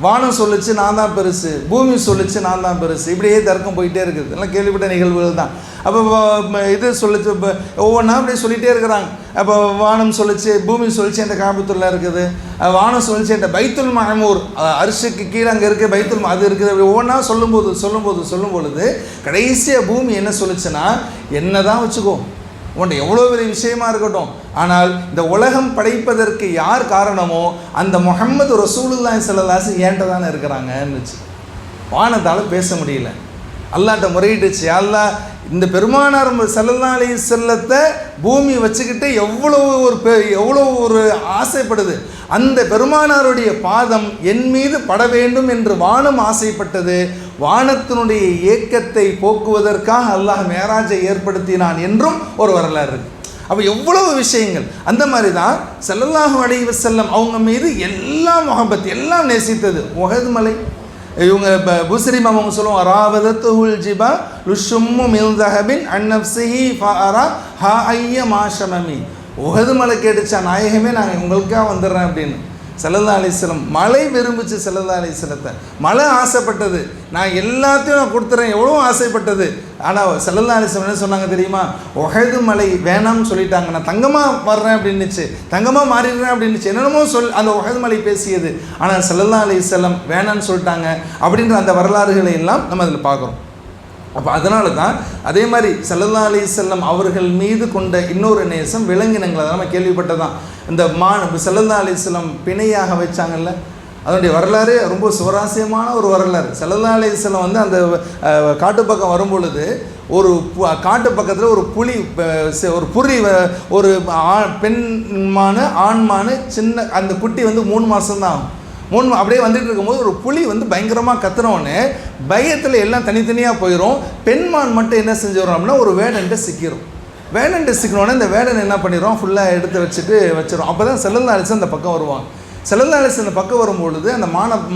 வானம் சொல்லிச்சு நான் தான் பெருசு, பூமி சொல்லிச்சு நான் தான் பெருசு, இப்படியே தர்க்கம் போயிட்டே இருக்குது. எல்லாம் கேள்விப்பட்ட நிகழ்வுகள் தான். அப்போ இது சொல்லிச்சு, இப்போ ஒவ்வொன்றா அப்படியே சொல்லிகிட்டே இருக்கிறாங்க. அப்போ வானம் சொல்லிச்சு, பூமி சொல்லிச்சு என்ற காபத்துல்லா இருக்குது, வானம் சொல்லிச்சு என்ற பைத்துல் மஹமூர் அரிசிக்கு கீழே அங்கே இருக்குது பைத்துல் அது இருக்குது. அப்படி ஒவ்வொன்றா சொல்லும் பொழுது கடைசியாக பூமி என்ன சொல்லிச்சுன்னா, என்ன தான் வச்சுக்கோ, உன்னை எவ்வளோ பெரிய விஷயமா இருக்கட்டும், ஆனால் இந்த உலகம் படைப்பதற்கு யார் காரணமோ அந்த முஹம்மது ரசூலுல்லாஹி ஸல்லல்லாஹு அலைஹி வஸல்லம் ஏன்ட்ட தானே இருக்கிறாங்கன்னுச்சு. வானத்தால் பேச முடியல, அல்லாஹ்ட்ட முறையிட்டுச்சு. அல்லாஹ் இந்த பெருமானார் ஸல்லல்லாஹு அலைஹி வஸல்லத்தை பூமி வச்சுக்கிட்டு எவ்வளோ ஒரு ஆசைப்படுது. அந்த பெருமானாருடைய பாதம் என் மீது பட வேண்டும் என்று வானம் ஆசைப்பட்டது. வானத்தினுடைய ஏக்கத்தை போக்குவதற்காக அல்லாஹ் மேராஜை ஏற்படுத்தினான் என்றும் ஒரு வரலாறு இருக்குது. அப்போ எவ்வளவு விஷயங்கள். அந்த மாதிரி தான் ஸல்லல்லாஹு அலைஹி வஸல்லம் அவங்க மீது எல்லாம் முஹப்பத், எல்லாம் நேசித்தது. உஹது மலை, இவங்க புஸ்ரி அவங்க சொல்லுவாங்க, ராவதத்துல் ஜிபா லுஷும்மு மின் தஹபின் அன் நஃப்ஸிஹி ஃபஅரா ஹா ஐய மாஷமமி. உஹது மலை கேட்டுச்சா, நாயகமே நாங்கள் உங்களுக்காக வந்துடுறேன் அப்படின்னு. ஸல்லல்லாஹு அலைஹி வஸல்லம் மலை விரும்பிச்சு, ஸல்லல்லாஹு அலைஹி வஸல்லத்தை மலை ஆசைப்பட்டது, நான் எல்லாத்தையும் நான் கொடுத்துறேன், எவ்வளோ ஆசைப்பட்டது. ஆனால் ஸல்லல்லாஹு அலைஹி வஸல்லம் என்ன சொன்னாங்க தெரியுமா, உஹது மலை வேணாம்னு சொல்லிட்டாங்க, நான் தங்கமாக வர்றேன் அப்படின்னுச்சு, தங்கமாக மாறிடுறேன் அப்படின்னுச்சு, என்னென்னமோ அந்த உஹது மலை பேசியது. ஆனால் ஸல்லல்லாஹு அலைஹி வஸல்லம் வேணான்னு சொல்லிட்டாங்க அப்படின்ற அந்த வரலாறுகளை எல்லாம் நம்ம அதில் பார்க்குறோம். அப்போ அதனால தான் அதே மாதிரி ஸல்லல்லாஹு அலைஹி வஸல்லம் அவர்கள் மீது கொண்ட இன்னொரு நேசம் விலங்கினங்கள். அதை நம்ம கேள்விப்பட்டதான். இந்த ஸல்லல்லாஹு அலைஹி வஸல்லம் பிணையாக வச்சாங்கல்ல, அதனுடைய வரலாறு ரொம்ப சுவாரஸ்யமான ஒரு வரலாறு. ஸல்லல்லாஹு அலைஹி வஸல்லம் வந்து அந்த காட்டு பக்கம் வரும்பொழுது ஒரு காட்டு பக்கத்தில் ஒரு புலி, ஒரு புரி, ஒரு பெண்மானு ஆண்மானு சின்ன அந்த குட்டி வந்து 3 மாதம்தான் ஆகும். அப்படியே வந்துட்டு இருக்கும்போது ஒரு புலி வந்து பயங்கரமாக கத்துனோடனே பயத்தில் எல்லாம் தனித்தனியாக போயிடும். பெண்மான் மட்டும் என்ன செஞ்சிடும் அப்படின்னா ஒரு வேடன்ட்டு சிக்கிடும். வேடன்ட்டு சிக்கணுன்னே இந்த வேடன் என்ன பண்ணிடும், ஃபுல்லாக எடுத்து வச்சிடும். அப்போ தான் ஸல்லல்லாஹு அலைஹி வஸல்லம் அந்த பக்கம் வருவாங்க. ஸல்லல்லாஹு அலைஹி வஸல்லம் அந்த பக்கம் வரும்பொழுது அந்த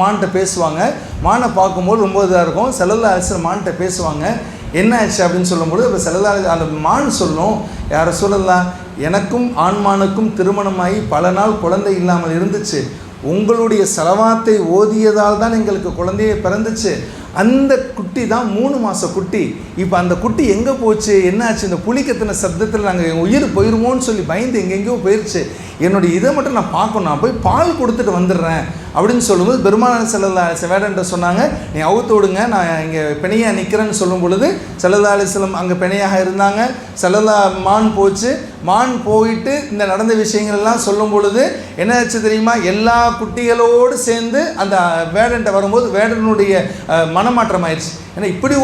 மான்கிட்ட பேசுவாங்க. மானை பார்க்கும்போது ரொம்ப இதாக இருக்கும். ஸல்லல்லாஹு அலைஹி வஸல்லம் மான்கிட்ட பேசுவாங்க. என்ன ஆச்சு அப்படின்னு சொல்லும்போது இப்போ ஸல்லல்லாஹு அலைஹி அந்த மான் சொல்லும், யார் ரசூலல்லாஹ், எனக்கும் ஆண்மானுக்கும் திருமணமாகி பல நாள் குழந்தை இல்லாமல் இருந்துச்சு, உங்களுடைய ஸலவாத்தை ஓதியதால் தான் எங்களுக்கு குழந்தையே பிறந்துச்சு. அந்த குட்டி தான் 3 மாத குட்டி. இப்போ அந்த குட்டி எங்கே போச்சு, என்னாச்சு, இந்த புலிக்கத்தின சப்தத்தில் நாங்கள் உயிர் போயிருமோன்னு சொல்லி பயந்து எங்கெங்கேயோ போயிடுச்சு. என்னுடைய இதை மட்டும் நான் பார்க்கணும், நான் போய் பால் கொடுத்துட்டு வந்துடுறேன் அப்படின்னு சொல்லும்போது பெருமானார் ஸல்லல்லாஹு அலைஹி வஸல்லம் வேடன்ட்ட சொன்னாங்க, நீ அவுத்து விடுங்க, நான் இங்கே பிணையாக நிற்கிறேன்னு சொல்லும் பொழுது ஸல்லல்லாஹு அலைஹி வஸல்லம் அங்கே பிணையாக இருந்தாங்க. மான் போச்சு. மான் போயிட்டு இந்த நடந்த விஷயங்கள் எல்லாம் சொல்லும் பொழுது என்ன ஆச்சு தெரியுமா, எல்லா குட்டிகளோடு சேர்ந்து அந்த வேடன்ட்ட வரும்போது வேடனுடைய மனமாற்றம் ஆயிடுச்சு. ஏன்னா இப்படி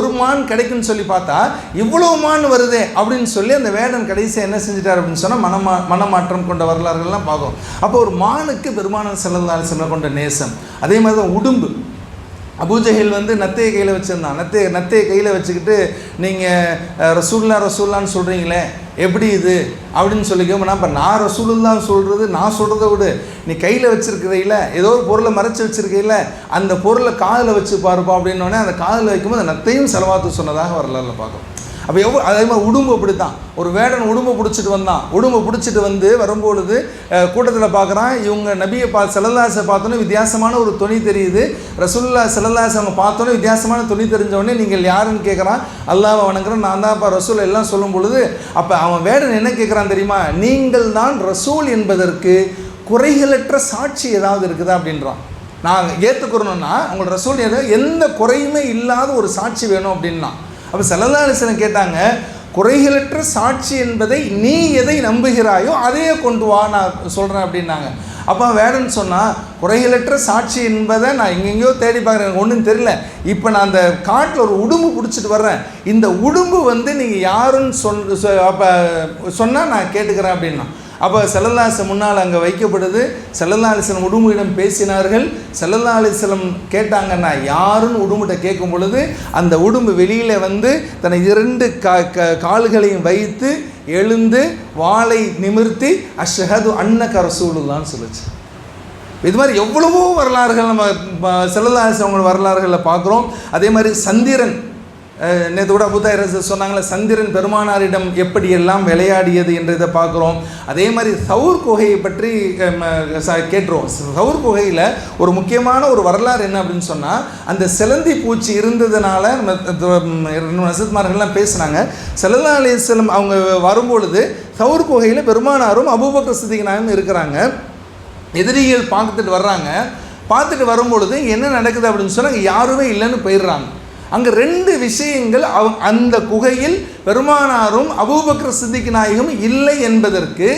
ஒரு மான் கிடைக்குன்னு சொல்லி பார்த்தா இவ்வளோ மான் வருதே அப்படின்னு சொல்லி அந்த வேடன் கடைசியாக என்ன செஞ்சிட்டார் அப்படின்னு சொன்னால் மனமாற்றம் கொண்ட வரலாறுகள்லாம் பார்க்கும். அப்போ ஒரு மானுக்கு பெருமானார் ஸல்லல்லாஹு அலைஹி வஸல்லம் கொண்ட நேசம். அதே மாதிரி தான் உடும்பு. அபூஜஹல் வந்து நத்தையை கையில் வச்சுருந்தான். நத்தையை கையில் வச்சுக்கிட்டு நீங்கள் ரசூல்லான்னு சொல்கிறீங்களே, எப்படி இது அப்படின்னு சொல்லிக்கோன்னா, இப்போ நான் ரசூலுல்லாஹ் சொல்கிறது, நான் சொல்கிறத விட நீ கையில் வச்சுருக்கிறீங்கள, ஏதோ ஒரு பொருளை மறைச்சி வச்சுருக்கீங்கள, அந்த பொருளை காதில் வச்சு பாருப்பா அப்படின்னோடனே அந்த காதில் வைக்கும்போது அந்த நத்தையும் ஸலவாத்து சொன்னதாக வரலாறுல பார்க்கும். அப்போ அதே மாதிரி உடும்பு அப்படி தான். ஒரு வேடன் உடும்பை பிடிச்சிட்டு வந்தான். உடும்பை பிடிச்சிட்டு வந்து வரும்பொழுது கூட்டத்தில் பார்க்குறான், இவங்க நபியை ஸல்லல்லாஹு அலைஹி வஸல்லம் பார்த்தோன்னே வித்தியாசமான ஒரு துணி தெரியுது. ரசூலுல்லாஹ் ஸல்லல்லாஹு அலைஹி வஸல்லம் பார்த்தோன்னே வித்தியாசமான துணி தெரிஞ்சவொடனே நீங்கள் யாருன்னு கேட்குறான். அல்லாஹ்வை வணங்குறேன், நான் தான்ப்பா ரசூல் எல்லாம் சொல்லும் பொழுது அப்போ அவன் வேடன் என்ன கேட்குறான் தெரியுமா, நீங்கள் தான் ரசூல் என்பதற்கு குறைகளற்ற சாட்சி ஏதாவது இருக்குதா அப்படின்றான். நாங்கள் ஏற்றுக்கிறோன்னா உங்களோட ரசூல் எந்த குறையுமே இல்லாத ஒரு சாட்சி வேணும் அப்படின்னா. அப்போ ஸல்லல்லாஹு அலைஹி வஸல்லம் கேட்டாங்க, குறைகளற்ற சாட்சி என்பதை நீ எதை நம்புகிறாயோ அதையே கொண்டு வா, நான் சொல்கிறேன் அப்படின்னாங்க. அப்போ வேடன் சொன்னால், குறைகளற்ற சாட்சி என்பதை நான் எங்கெங்கேயோ தேடி பார்க்குறேன், எனக்கு ஒன்றும் தெரியல. இப்போ நான் அந்த காட்டில் ஒரு உடும்பு பிடிச்சிட்டு வர்றேன், இந்த உடும்பு வந்து நீங்கள் யாருன்னு அப்போ சொன்னால் நான் கேட்டுக்கிறேன் அப்படின்னா. அப்போ ஸல்லல்லாஹு அலைஹி வஸல்லம் முன்னால் அங்கே வைக்கப்படுது. ஸல்லல்லாஹு அலைஹி வஸல்லம் உடும்பிடம் பேசினார்கள். ஸல்லல்லாஹு அலைஹி வஸல்லம் கேட்டாங்கன்னா யாருன்னு உடும்பிட்ட கேட்கும் பொழுது அந்த உடும்பு வெளியில் வந்து தன்னை 2 கால்களையும் வைத்து எழுந்து வாளை நிமிர்த்தி அஷ்ஹது அன்னக ரசூலுல்லாஹ்னு சொல்லுச்சு. இது மாதிரி எவ்வளவோ வரலாறுகள் நம்ம ஸல்லல்லாஹு அலைஹி வஸல்லம் வரலாறுகளில் பார்க்குறோம். அதே மாதிரி சந்திரன், நேற்று கூட அபூதாயிர சொன்னாங்களே, சந்திரன் பெருமானாரிடம் எப்படியெல்லாம் விளையாடியது என்றதை பார்க்குறோம். அதே மாதிரி சவுர் குகையை பற்றி கேட்டுருவோம். சவுர் குகையில் ஒரு முக்கியமான ஒரு வரலாறு என்ன அப்படின்னு சொன்னால், அந்த சிலந்தி பூச்சி இருந்ததுனால நசத்மார்கள்லாம் பேசுனாங்க. ஸல்லல்லாஹு அலைஹி வஸல்லம் அவங்க வரும்பொழுது சவுர் குகையில் பெருமானாரும் அபூபக்கர் சித்திக் நாயகம் இருக்கிறாங்க. எதிரிகள் பார்த்துட்டு வர்றாங்க. பார்த்துட்டு வரும்பொழுது என்ன நடக்குது அப்படின்னு சொன்னால் யாருமே இல்லைன்னு போயிடுறாங்க. அங்கே 2 விஷயங்கள் அந்த குகையில் பெருமானாரும் அபூபக்கர் சித்திக் நாயகம் இல்லை என்பதற்கு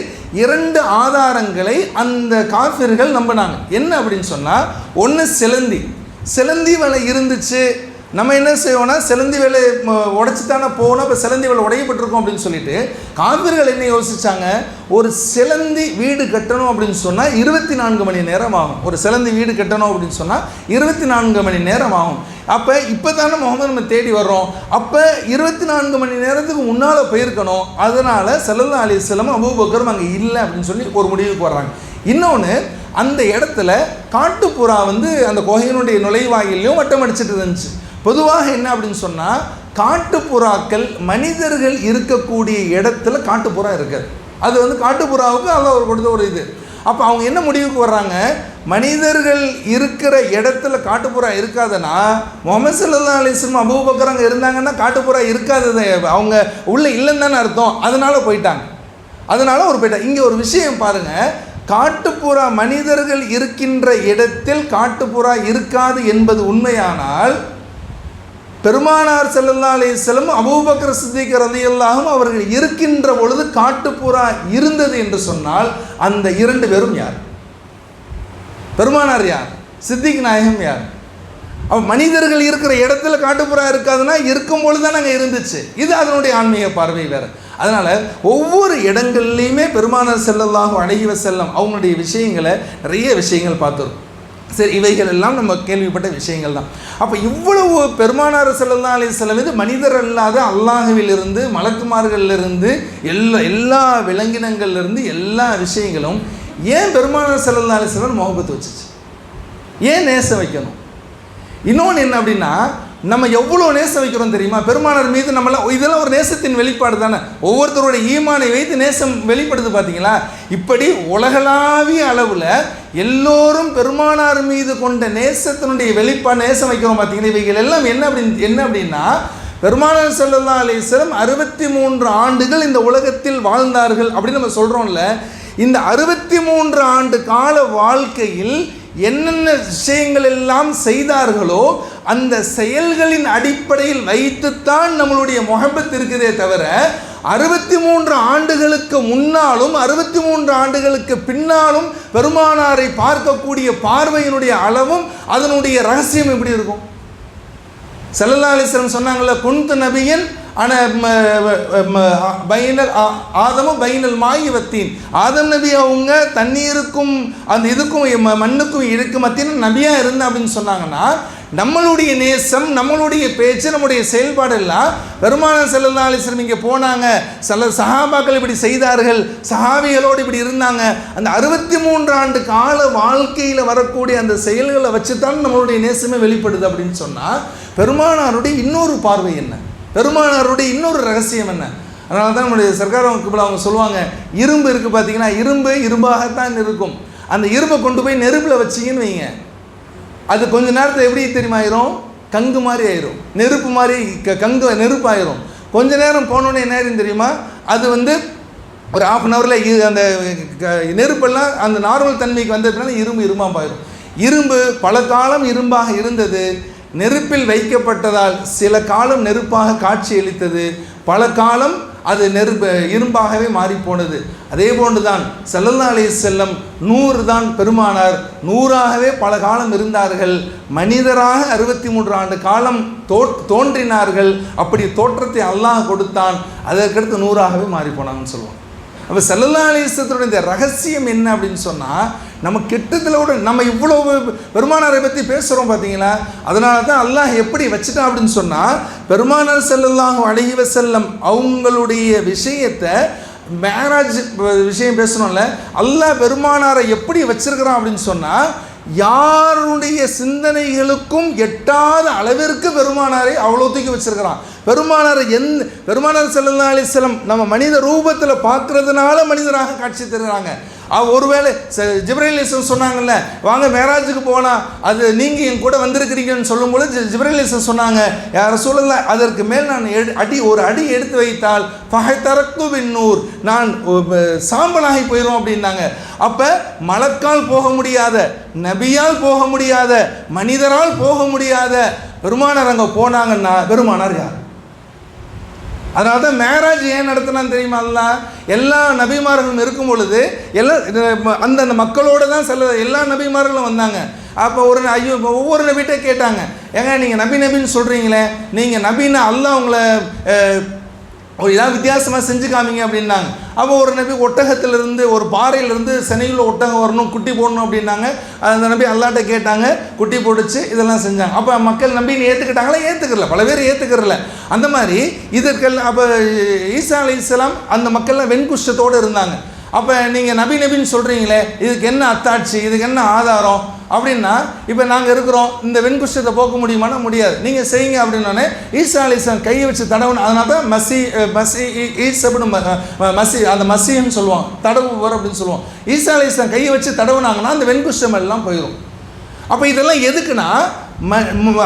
2 ஆதாரங்களை அந்த காஃபிர்கள் நம்பினாங்க. என்ன அப்படின்னு சொன்னால், ஒன்று சிலந்தி வலை இருந்துச்சு, நம்ம என்ன செய்வோம்னா சிலந்தி வேலை உடைச்சி தானே போகணும், இப்போ சிலந்தி வேலை உடையப்பட்டிருக்கோம் அப்படின்னு சொல்லிட்டு காவிர்கள் என்ன யோசிச்சாங்க, ஒரு சிலந்தி வீடு கட்டணும் அப்படின்னு சொன்னால் 24 மணி நேரம் ஆகும். ஒரு சிலந்தி வீடு கட்டணும் அப்படின்னு சொன்னால் 24 மணி நேரம் ஆகும். அப்போ இப்போ தானே முகமது நம்ம தேடி வர்றோம், அப்போ 24 மணி நேரத்துக்கு முன்னால் போயிருக்கணும். அதனால் ஸல்லல்லாஹு அலைஹி வஸல்லம் அபூபக்கரும் அங்கே இல்லை அப்படின்னு சொல்லி ஒரு முடிவுக்கு வர்றாங்க. இன்னொன்று, அந்த இடத்துல காட்டுப்புறா அந்த குகையினுடைய நுழைவாயிலையும் வட்டம் அடிச்சுட்டு இருந்துச்சு. பொதுவாக என்ன அப்படின்னு சொன்னால், காட்டுப்புறாக்கள் மனிதர்கள் இருக்கக்கூடிய இடத்துல காட்டுப்புறா இருக்காது. அது காட்டுப்புறாவுக்கு அல்லாஹ் கொடுத்த ஒரு இது. அப்போ அவங்க என்ன முடிவுக்கு வர்றாங்க, மனிதர்கள் இருக்கிற இடத்துல காட்டுப்புறா இருக்காதுன்னா முஹம்மது ஸல்லல்லாஹு அலைஹி வஸல்லம் அபூபக்கர் அங்கே இருந்தாங்கன்னா காட்டுப்புறா இருக்காதது, அவங்க உள்ளே இல்லைன்னு தானே அர்த்தம். அதனால போயிட்டாங்க. இங்கே ஒரு விஷயம் பாருங்கள், காட்டுப்புறா மனிதர்கள் இருக்கின்ற இடத்தில் காட்டுப்புறா இருக்காது என்பது உண்மையானால், பெருமானார் ஸல்லல்லாஹு அலைஹி வஸல்லம் அபூபக்கர் சித்திக் ரலியல்லாஹு அவர்கள் இருக்கின்ற பொழுது காட்டுப்புறா இருந்தது என்று சொன்னால், அந்த 2 பேரும் யார்? பெருமானார் யார்? சித்திக் நாயகம் யார்? அப்போ மனிதர்கள் இருக்கிற இடத்துல காட்டுப்புறா இருக்காதுன்னா இருக்கும் பொழுது தான் அங்கே இருந்துச்சு. இது அதனுடைய ஆன்மீக பார்வை வேறு. அதனால் ஒவ்வொரு இடங்கள்லையுமே பெருமானார் ஸல்லல்லாஹு அலைஹி வஸல்லம் அவங்களுடைய விஷயங்களை நிறைய விஷயங்கள் பார்த்துருக்கோம். சரி, இவைகள் எல்லாம் நம்ம கேள்விப்பட்ட விஷயங்கள் தான். அப்போ இவ்வளவு பெருமானார் ஸல்லல்லாஹு அலைஹி வஸல்லம் இது மனிதர் அல்லாத அல்லாஹ்விலிருந்து, மலக்குமார்களிலிருந்து, எல்லா விலங்கினங்கள்லேருந்து எல்லா விஷயங்களும் ஏன் பெருமானார் ஸல்லல்லாஹு அலைஹி வஸல்லம் முஹப்பத் வச்சுச்சு? ஏன் நேசம் வைக்கணும்? இன்னொன்று என்ன அப்படின்னா, நம்ம எவ்வளோ நேசம் வைக்கிறோம் தெரியுமா பெருமானார் மீது? இதெல்லாம் ஒரு நேசத்தின் வெளிப்பாடு தானே. ஒவ்வொருத்தருடைய ஈமானை வைத்து நேசம் வெளிப்படுது பார்த்தீங்களா? இப்படி உலகளாவிய அளவில் எல்லோரும் பெருமானார் மீது கொண்ட நேசத்தினுடைய வெளிப்பாடு நேசம் வைக்கிறோம் பார்த்தீங்கன்னா. இவைகள் எல்லாம் என்ன அப்படின்னா, பெருமானார் ஸல்லல்லாஹு அலைஹி வஸல்லம் 63 ஆண்டுகள் இந்த உலகத்தில் வாழ்ந்தார்கள் அப்படின்னு நம்ம சொல்கிறோம்ல. இந்த 63 ஆண்டு கால வாழ்க்கையில் என்னென்ன விஷயங்கள் எல்லாம் செய்தார்களோ அந்த செயல்களின் அடிப்படையில் வைத்துத்தான் நம்மளுடைய முஹப்பத் இருக்குதே தவிர, 63 ஆண்டுகளுக்கு முன்னாலும் 63 ஆண்டுகளுக்கு பின்னாலும் பெருமானாரை பார்க்கக்கூடிய பார்வையினுடைய அளவும் அதனுடைய ரகசியம் எப்படி இருக்கும்? ஸல்லல்லாஹு அலைஹி வஸல்லம் சொன்னாங்கல்ல, குன்து நபியன் ஆன பைனல் ஆதமும் பைனல் மாயி வத்தீன். ஆதம் நபி அவங்க தண்ணீருக்கும் அந்த இதுக்கும் மண்ணுக்கும் இருக்கு மத்தியில் நபியாக இருந்தேன் அப்படின்னு சொன்னாங்கன்னா, நம்மளுடைய நேசம், நம்மளுடைய பேச்சு, நம்முடைய செயல்பாடு எல்லாம் பெருமானார் ஸல்லல்லாஹு அலைஹி வஸல்லம் இங்கே போனாங்க, சஹாபாக்கள் இப்படி செய்தார்கள், சஹாபிகளோடு இப்படி இருந்தாங்க, அந்த 63 ஆண்டு கால வாழ்க்கையில் வரக்கூடிய அந்த செயல்களை வச்சு தான் நம்மளுடைய நேசமே வெளிப்படுது அப்படின்னு சொன்னால், பெருமானாருடைய இன்னொரு பார்வை என்ன, பெருமானாருடைய இன்னொரு ரகசியம் என்ன? அதனால தான் நம்முடைய சர்க்கார் அவங்க சொல்லுவாங்க, இரும்பு இருக்குது பார்த்தீங்கன்னா, இரும்பாகத்தான் இருக்கும். அந்த இரும்பை கொண்டு போய் நெருப்பில் வச்சிங்கன்னு வைங்க, அது கொஞ்ச நேரத்தில் எப்படி தெரியுமா ஆயிரும்? கங்கு மாதிரி ஆயிரும், நெருப்பு மாதிரி கங்கு நெருப்பு ஆயிரும். கொஞ்ச நேரம் போனோன்னே என்ன ஆயிரும் தெரியுமா? அது ஒரு 1/2 ஹவரில் அந்த நெருப்பெல்லாம் அந்த நார்மல் தன்மைக்கு வந்ததுனால இரும்பாக போயிடும். இரும்பு பல காலம் இரும்பாக இருந்தது, நெருப்பில் வைக்கப்பட்டதால் சில காலம் நெருப்பாக காட்சியளித்தது, பல காலம் அது இரும்பாகவே மாறிப்போனது. அதே போன்று தான் ஸல்லல்லாஹு அலைஹி வஸல்லம் 100 தான் பெருமானார், 100ஆகவே பல காலம் இருந்தார்கள். மனிதராக 63 ஆண்டு காலம் தோன்றினார்கள். அப்படி தோற்றத்தை அல்லாஹ் கொடுத்தான், அதற்கடுத்து 100ஆகவே மாறி போனாங்கன்னு சொல்லுவோம். அப்போ ஸல்லல்லாஹு அலைஹி வஸல்லத்துடைய இந்த ரகசியம் என்ன அப்படின்னு சொன்னால், நம்ம கிட்டத்தட்ட நம்ம இவ்வளோ பெருமானாரை பற்றி பேசுகிறோம் பார்த்தீங்களா? அதனால தான் அல்லாஹ் எப்படி வச்சுட்டான் அப்படின்னு சொன்னால், பெருமானார் ஸல்லல்லாஹு அலைஹி வஸல்லம் அவங்களுடைய விஷயத்தை மேராஜ் விஷயம் பேசணும்ல, அல்லாஹ் பெருமானாரை எப்படி வச்சிருக்கிறான் அப்படின்னு சொன்னால், யாருடைய சிந்தனைகளுக்கும் எட்டாத அளவிற்கு பெருமானாரை அவ்வளோ தூக்கி வச்சிருக்கிறான். பெருமானார் ஸல்லல்லாஹு அலைஹி வஸல்லம் நம்ம மனித ரூபத்தில் பார்க்கறதுனால மனிதராக காட்சி தருகிறாங்க. ஒருவேளை ஜிப்ரீல் அலைஹிஸ்ஸலாம் சொன்னாங்கல்ல, வாங்க மேராஜுக்கு போனால் அது நீங்கள் என் கூட வந்திருக்கிறீங்கன்னு சொல்லும்போது ஜிப்ரீல் அலைஹிஸ்ஸலாம் சொன்னாங்க, யா ரசூலல்லாஹ் அதற்கு மேல் நான் ஒரு அடி எடுத்து வைத்தால் ஃபஹதரக்து பின்னூர், நான் சாம்பலாகி போயிடும் அப்படின்னாங்க. அப்போ மலக்கால் போக முடியாத, நபியால் போக முடியாத, மனிதரால் போக முடியாத பெருமானார் அங்கே போனாங்கன்னா பெருமானார் யார்? அதனால தான் மேராஜ் ஏன் நடத்தினான்னு தெரியுமா? அல்லாஹ் எல்லா நபிமார்களும் இருக்கும் பொழுது அந்த மக்களோடு தான் எல்லா நபிமார்களும் வந்தாங்க. அப்போ ஒவ்வொரு நபிகிட்ட கேட்டாங்க, ஏங்க நீங்கள் நபின்னு சொல்கிறீங்களே, நீங்கள் நபின்னா அல்லாஹ் உங்களை ஏதாவது வித்தியாசமாக செஞ்சு காமிங்க அப்படின்னாங்க. அப்போ ஒரு நபி ஒட்டகத்திலிருந்து, ஒரு பாறையிலிருந்து சென்னையில் ஒட்டகம் வரணும், குட்டி போடணும் அப்படின்னாங்க. அந்த நபி அல்லாட்ட கேட்டாங்க, குட்டி போட்டுச்சு, இதெல்லாம் செஞ்சாங்க. அப்போ மக்கள் நம்பின்னு ஏற்றுக்கிட்டாங்களா? ஏற்றுக்கிறல, பல பேர் ஏற்றுக்கிறல. அந்த மாதிரி இதற்கெல்லாம் அப்போ ஈசா அலைஹிஸ்ஸலாம் அந்த மக்கள்லாம் வெண்குஷ்டத்தோடு இருந்தாங்க. அப்போ நீங்கள் நபின்னு சொல்கிறீங்களே, இதுக்கு என்ன அத்தாட்சி, இதுக்கு என்ன ஆதாரம் அப்படின்னா, இப்போ நாங்கள் இருக்கிறோம், இந்த வெண்குஷ்டத்தை போக்க முடியுமானா முடியாது, நீங்கள் செய்யுங்க அப்படின்னோடனே ஈசா அலைஹிஸ்ஸலாம் கையை வச்சு தடவுன்னு, அதனால தான் மசி அந்த மசின்னு சொல்லுவோம், தடவுவர் அப்படின்னு சொல்லுவோம். ஈசா அலைஹிஸ்ஸலாம் கையை வச்சு தடவுனாங்கன்னா அந்த வெண்குஷ்டம் எல்லாம் போயிடும். அப்போ இதெல்லாம் எதுக்குன்னா,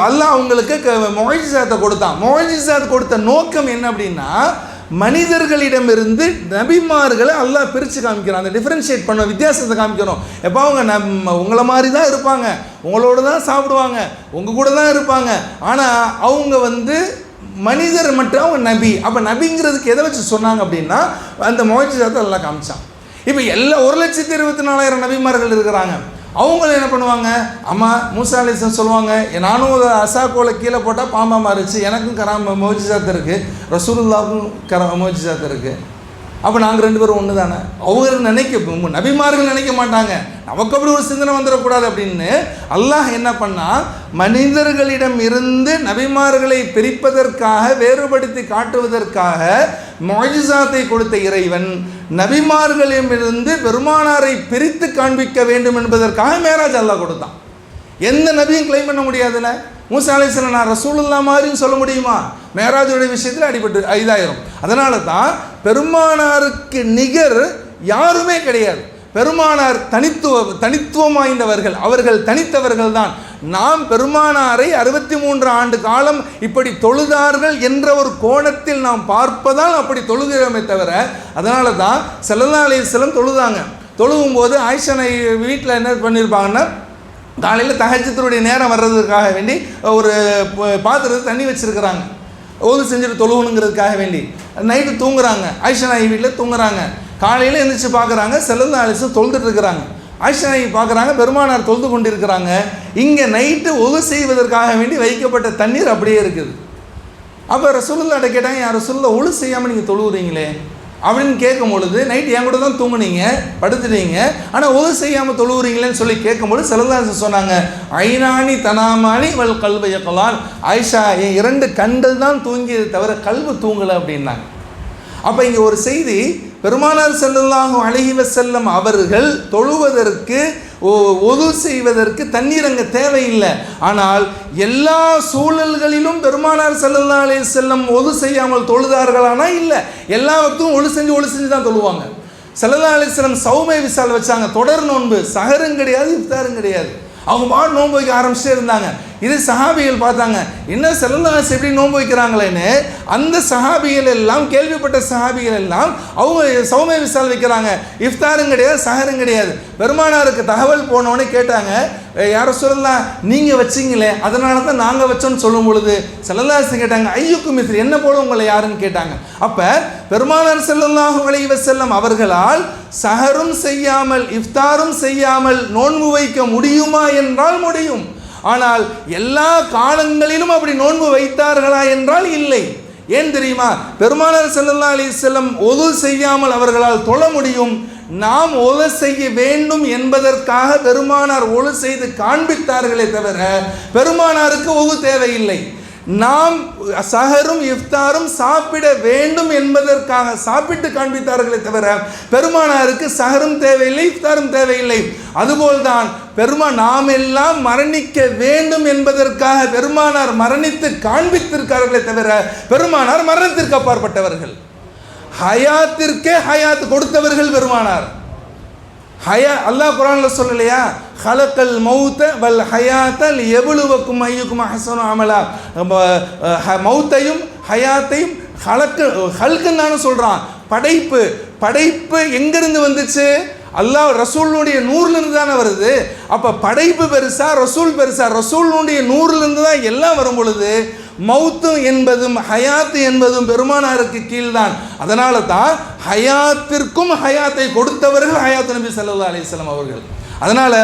அல்லாஹ் அவங்களுக்கு முஅஜிஸாத்தை கொடுத்தான். முஅஜிஸாத் கொடுத்த நோக்கம் என்ன அப்படின்னா, மனிதர்களிடமிருந்து நபிமார்களை அல்லாஹ் பிரித்து காமிக்கிறான். அந்த டிஃப்ரென்ஷியேட் பண்ண, வித்தியாசத்தை காமிக்கணும். எப்போ அவங்க உங்களை மாதிரி தான் இருப்பாங்க, உங்களோடு தான் சாப்பிடுவாங்க, உங்கள் கூட தான் இருப்பாங்க, ஆனால் அவங்க மனிதர் மட்டும் அவங்க நபி. அப்போ நபிங்கிறதுக்கு எதை வச்சு சொன்னாங்க அப்படின்னா, அந்த முஅஜிஸாத்தை அல்லாஹ் காமிச்சான். இப்போ எல்லா 1,24,000 நபிமார்கள் இருக்கிறாங்க. அவங்களும் என்ன பண்ணுவாங்க, அம்மா மூசா அலைஹிஸ்ஸலாம் சொல்லுவாங்க, நானும் அசாக்கோலை கீழே போட்டால் பாம்பா மாறிச்சு, எனக்கும் முஅஜிஸாத் இருக்குது, ரசூலுல்லாஹுக்கும் முஅஜிஸாத் இருக்குது. அப்போ நாங்கள் 2 பேரும் ஒன்று தானே. அவங்க நபிமார்கள் நினைக்க மாட்டாங்க, நமக்கு அப்படி ஒரு சிந்தனை வந்துடக்கூடாது அப்படின்னு அல்லாஹ் என்ன பண்ணால், மனிதர்களிடம் இருந்து நபிமார்களை பிரிப்பதற்காக, வேறுபடுத்தி காட்டுவதற்காக முஅஜிஸாத்தை கொடுத்த இறைவன் நபிமார்களிடமிருந்து பெருமானாரை பிரித்து காண்பிக்க வேண்டும் என்பதற்காக மேராஜ் அல்லாஹ் கொடுத்தான். எந்த நபியும் கிளைம் பண்ண முடியாதுல்ல. மூசா அலைஹிஸ்ஸலாம் நான் ரசூலுல்லாஹ் மாதிரின்னு சொல்ல முடியுமா? மேராஜுடைய விஷயத்தில் அடிபட்டு இதாயிரும். அதனால தான் பெருமானாருக்கு நிகர் யாருமே கிடையாது. பெருமானார் தனித்துவம் வாய்ந்தவர்கள், அவர்கள் தனித்தவர்கள் தான். நாம் பெருமானாரை 63 ஆண்டு காலம் இப்படி தொழுதார்கள் என்ற ஒரு கோணத்தில் நாம் பார்ப்பதால் அப்படி தொழுகிறோமே தவிர, அதனால தான் ஸல்லல்லாஹு அலைஹி வஸல்லம் தொழுதாங்க. தொழுகும்போது ஆயிஷா வீட்டில் என்ன பண்ணியிருப்பாங்கன்னா, காலையில் தஹஜ்ஜுடைய நேரம் வர்றதுக்காக வேண்டி ஒரு பாத்திரத்தை தண்ணி வச்சுருக்கிறாங்க, ஓது செஞ்சுட்டு தொழுகணுங்கிறதுக்காக வேண்டி. நைட்டு தூங்குறாங்க, ஆயிஷா நாயகி வீட்டில் தூங்குறாங்க. காலையில் எழுந்திரிச்சு பார்க்குறாங்க, ஸல்லல்லாஹு அலைஹி வஸல்லம் தொழுதுட்டு இருக்கிறாங்க. ஆயிஷா நாயகி பார்க்குறாங்க, பெருமானார் தொழுது கொண்டிருக்கிறாங்க. இங்கே நைட்டு ஒது செய்வதற்காக வேண்டி வைக்கப்பட்ட தண்ணீர் அப்படியே இருக்குது. அப்போ ரசூலுல்லாஹ்ட்ட கேட்டாங்க, யார் ரசூலுல்லாஹ் ஒழு செய்யாமல் நீங்கள் தொழுவுறீங்களே அப்படின்னு கேட்கும் பொழுது, நைட்டு என் கூட தான் தூங்குனீங்க, படுத்துட்டீங்க, ஆனால் ஒது செய்யாமல் தொழுவுறீங்களேன்னு சொல்லி கேட்கும்போது ஸல்லல்லாஹு அலைஹி வஸல்லம் சொன்னாங்க, ஐனானி தனாமானி வல் கல்பு யக்லான், ஆயிஷா என் 2 கண்கள் தான் தூங்கியது தவிர கல்பு தூங்கலை அப்படின்னாங்க. அப்போ இங்கே ஒரு செய்தி, பெருமானார் ஸல்லல்லாஹு அலைஹி வஸல்லம் அவர்கள் தொழுவதற்கு, ஒது செய்வதற்கு தண்ணீர் அங்கே தேவையில்லை. ஆனால் எல்லா சூழல்களிலும் பெருமானார் ஸல்லல்லாஹு அலைஹி வஸல்லம் ஒது செய்யாமல் தொழுதார்களானா? இல்லை, எல்லா வக்தும் ஒழு செஞ்சு தான் தொழுவாங்க. ஸல்லல்லாஹு அலைஹி வஸல்லம் சௌமை விசால் வச்சாங்க, தொடர் நோன்பு, சஹரும் கிடையாது, இஃப்தாரும் கிடையாது. அவங்க பாட்டு நோன்பு வைக்க ஆரம்பிச்சுட்டே இருந்தாங்க. இது சஹாபிகள் பார்த்தாங்க, என்ன ஸல்லல்லாஹு அலைஹி வஸல்லம் எப்படி நோன்பு வைக்கிறாங்களேன்னு. அந்த சஹாபிகள் எல்லாம், கேள்விப்பட்ட சஹாபிகள் எல்லாம் அவங்க சௌமை விசால் வைக்கிறாங்க, இஃப்தாரும் கிடையாது, சஹரும் கிடையாது. பெருமானாருக்கு தகவல் போனோடனே கேட்டாங்க, யார சொல்லலாம் நீங்கள் வச்சிங்களே, அதனால தான் நாங்கள் வச்சோன்னு சொல்லும் பொழுது ஸல்லல்லாஹு அலைஹி வஸல்லம் கேட்டாங்க, ஐயுக்கும் மிஸ்லி, என்ன போல உங்களை யாருன்னு கேட்டாங்க. அப்போ பெருமானார் ஸல்லல்லாஹு அலைஹி வஸல்லம் அவர்களால் சஹரும் செய்யாமல், இஃப்தாரும் செய்யாமல் நோன்பு வைக்க முடியுமா என்றால் முடியும். ஆனால் எல்லா காலங்களிலும் அப்படி நோன்பு வைத்தார்களா என்றால் இல்லை. ஏன் தெரியுமா? பெருமானார் ஸல்லல்லாஹு அலைஹி வஸல்லம் ஒது செய்யாமல் அவர்களால் தொழ முடியும். நாம் ஒது செய்ய வேண்டும் என்பதற்காக பெருமானார் ஒது செய்து காண்பித்தார்களே தவிர பெருமானாருக்கு ஒது தேவையில்லை. நாம் சஹரும் இஃப்தாரும் சாப்பிட வேண்டும் என்பதற்காக சாப்பிட்டு காண்பித்தார்களே தவிர பெருமானாருக்கு சஹரும் தேவையில்லை, இஃப்தாரும் தேவையில்லை. அதுபோல்தான் நாம் எல்லாம் மரணிக்க வேண்டும் என்பதற்காக பெருமானார் மரணித்து காண்பித்திருக்கார்களே தவிர பெருமானார் மரணத்திற்கு அப்பாற்பட்டவர்கள். ஹயாத்திற்கே ஹயாத் கொடுத்தவர்கள் பெருமானார். அல்லாஹ் குர்ஆனில் சொல்லலையா, ஹலக்கல் மௌத்த வல் ஹயாத்த லியப்லுவக்கும் அய்யுக்கும் அஹ்ஸனு அமலா. மௌத்தையும் ஹயாத்தையும் ஹல்குன்னு சொல்கிறான். படைப்பு எங்கிருந்து வந்துச்சு? அல்லாஹ் ரசூலுடைய நூறுலேருந்து தானே வருது. அப்போ படைப்பு பெருசா ரசூல் பெருசா? ரசூலுடைய நூறுலேருந்து தான் எல்லாம் வரும் பொழுது மௌத்து என்பதும் ஹயாத்து என்பதும் பெருமானாருக்கு கீழ்தான். அதனால தான் ஹயாத்திற்கும் ஹயாத்தை கொடுத்தவர்கள் ஹயாத் நபி ஸல்லல்லாஹு அலைஹி வஸல்லம் அவர்கள். அதனால்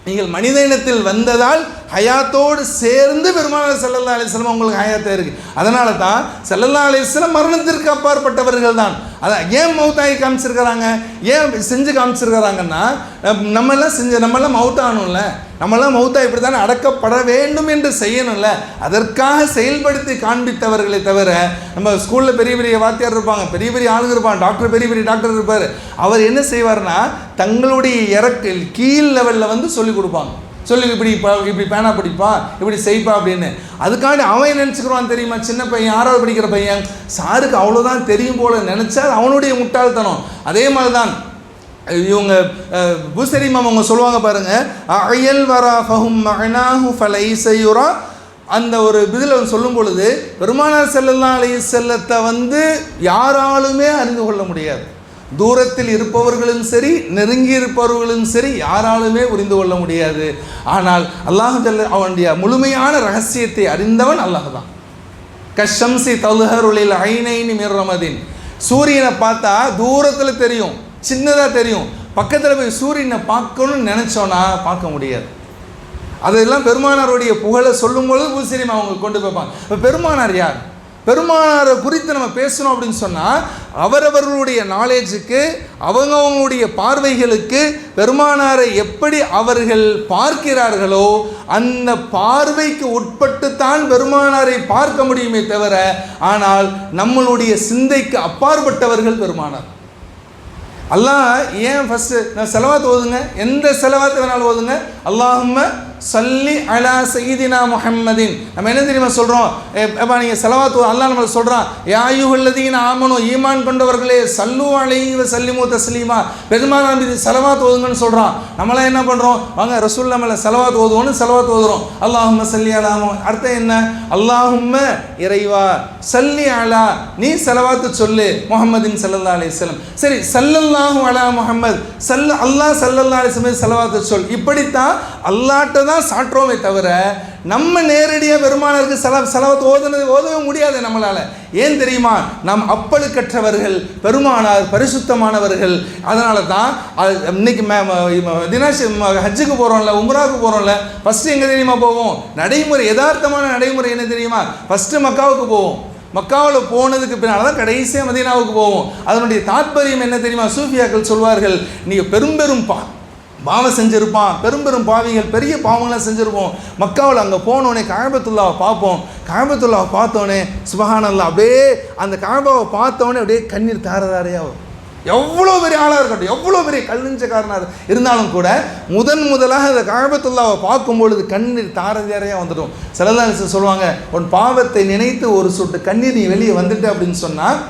நீங்கள் மனித இனத்தில் வந்ததால் ஹயாத்தோடு சேர்ந்து பெருமானார் ஸல்லல்லாஹு அலைஹி வஸல்லம் உங்களுக்கு ஹயாத்தே இருக்குது. அதனால தான் ஸல்லல்லாஹு அலைஹி வஸல்லம் மரணத்திற்கு அப்பாற்பட்டவர்கள் தான். அதான் ஏன் மௌத்தாகி காமிச்சிருக்கிறாங்க, ஏன் செஞ்சு காமிச்சிருக்கிறாங்கன்னா, நம்மெல்லாம் மௌத்தாகணும்ல, நம்மெல்லாம் மௌத்தா இப்படி தானே அடக்கப்பட வேண்டும் என்று செய்யணும்ல, அதற்காக செயல்படுத்தி காண்பித்தவர்களை தவிர, நம்ம ஸ்கூலில் பெரிய பெரிய வாத்தியார் இருப்பாங்க, பெரிய பெரிய ஆளுங்க இருப்பாங்க, டாக்டர் பெரிய பெரிய டாக்டர் இருப்பார். அவர் என்ன செய்வார்னா தங்களுடைய கீழ் லெவலில் வந்து சொல்லிக் கொடுப்பாங்க. இப்படி பேனா பிடிப்பா, இப்படி செய்ப்பா அப்படின்னு. அதுக்காண்டி அவன் நினச்சிக்கிறான் தெரியுமா, சின்ன பையன் 6வது படிக்கிற பையன், சாருக்கு அவ்வளோதான் தெரியும் போல நினச்சா அவனுடைய முட்டாள்தனம். அதே மாதிரி தான் இவங்க பூசரி மாமா அவங்க சொல்லுவாங்க பாருங்க, அயல் வரா ஃபஹும் மஅனாஹு ஃபலைஸ யுரா. அந்த ஒரு இதில் சொல்லும் பொழுது பெருமானார் ஸல்லல்லாஹு அலைஹி வஸல்லத்தை வந்து யாராலுமே அறிந்து கொள்ள முடியாது. தூரத்தில் இருப்பவர்களும் சரி, நெருங்கி இருப்பவர்களும் சரி, யாராலுமே புரிந்து கொள்ள முடியாது. ஆனால் அல்லாஹ் ஜல்ல அவனுடைய முழுமையான ரகசியத்தை அறிந்தவன் அல்லாஹ் தான். கஷம்சி தல்ஹருலில் ஐனைனி மிர் ரமதின். சூரியனை பார்த்தா தூரத்தில் தெரியும், சின்னதாக தெரியும். பக்கத்தில் போய் சூரியனை பார்க்கணும்னு நினச்சோன்னா பார்க்க முடியாது. அதெல்லாம் பெருமானாருடைய புகழை சொல்லும்பொழுது பூசரிமா அவங்க கொண்டு போய்ப்பாங்க. இப்போ பெருமானார் யார்? பெருமானாரை குறித்து நம்ம பேசணும் அப்படின்னு சொன்னால் அவரவர்களுடைய நாலேஜுக்கு, அவங்களுடைய பார்வைகளுக்கு பெருமானாரை எப்படி அவர்கள் பார்க்கிறார்களோ அந்த பார்வைக்கு உட்பட்டுத்தான் பெருமானாரை பார்க்க முடியுமே தவிர, ஆனால் நம்மளுடைய சிந்தைக்கு அப்பாற்பட்டவர்கள் பெருமானார். அல்லாஹ் ஏன் ஃபஸ்ட்டு நான் செலவாத்து ஓதுங்க, எந்த செலவாத்து வேணாலும் ஓதுங்க, அல்லாஹும்ம சல்லி அலா சையிதினா முஹம்மதின். நம்ம என்ன தெரியுமா சொல்கிறோம்? எப்போ நீங்கள் செலவாத்து அல்லாஹ் நம்மளை சொல்கிறான், யா அய்யுஹல்லதீன ஆமனு, ஈமான் கொண்டவர்களே, சல்லு அலைஹி வ சல்லிமு தஸ்லீமா, பெருமானார் மீது செலவாத்து ஓதுங்கன்னு சொல்கிறான். நம்மளாம் என்ன பண்ணுறோம்? வாங்க ரசூல் நம்மளை செலவாத்து ஓதுவோன்னு செலவாத்து ஓதுறோம். அல்லாஹும்ம சல்லி அலா. அர்த்தம் என்ன? அல்லாஹும்ம இறைவா, சல்லி அலா, நீ செலவாத்து சொல்லு முஹம்மதின் ஸல்லல்லாஹு அலைஹி வஸல்லம். சரி, ஸல்லல்லாஹு அலா முஹம்மத், அல்லாஹ் ஸல்லல்லாஹு அலைஹி வஸல்லம் செலவாத்து சொல். இப்படித்தான் அல்லாஹ்ட்ட தான் சாற்றோமே தவிர நம்ம நேரடியாக பெருமானாருக்கு செலவாத்து ஓதவே முடியாது நம்மளால். ஏன் தெரியுமா? நாம் அப்பழுக்கற்றவர்கள், பெருமானார் பரிசுத்தமானவர்கள். அதனால தான் இன்னைக்கு ஹஜ்ஜுக்கு போகிறோம்ல, உம்ராவுக்கு போகிறோம்ல, ஃபஸ்ட்டு எங்கே தெரியுமா போவோம்? நடைமுறை, யதார்த்தமான நடைமுறை என்ன தெரியுமா? ஃபஸ்ட்டு மக்காவுக்கு போவோம். மக்காவில் போனதுக்கு பின்னால் தான் கடைசியாக மதீனாவுக்கு போவோம். அதனுடைய தாத்பரியம் என்ன தெரியுமா? சூஃபியாக்கள் சொல்வார்கள், நீங்கள் பெரும் பாவம் செஞ்சுருப்பான், பெரும் பாவிகள் பெரிய பாவங்களாம் செஞ்சுருப்போம். மக்காவில் அங்கே போனோடனே கஅபத்துல்லாவை பார்ப்போம். கஅபத்துல்லாவை பார்த்தோன்னே சுப்ஹானல்லாஹ், அப்படியே அந்த கஅபாவை பார்த்தோன்னே அப்படியே கண்ணீர் தாரதாரையாக வரும். எவ்வளோ பெரிய ஆளாக இருக்கட்டும், எவ்வளோ பெரிய கல்நெஞ்சக்காரனாக இருந்தாலும் கூட முதலாக அந்த கஅபத்துல்லாவை பார்க்கும் பொழுது கண்ணீர் தாரதாரையாக வந்துடும். ஸல்லல்லாஹு அலைஹி வஸல்லம் சொல்லுவாங்க, உன் பாவத்தை நினைத்து ஒரு சொட்டு கண்ணீர் நீ வெளியே வந்துட்டு அப்படின்னு சொன்னால்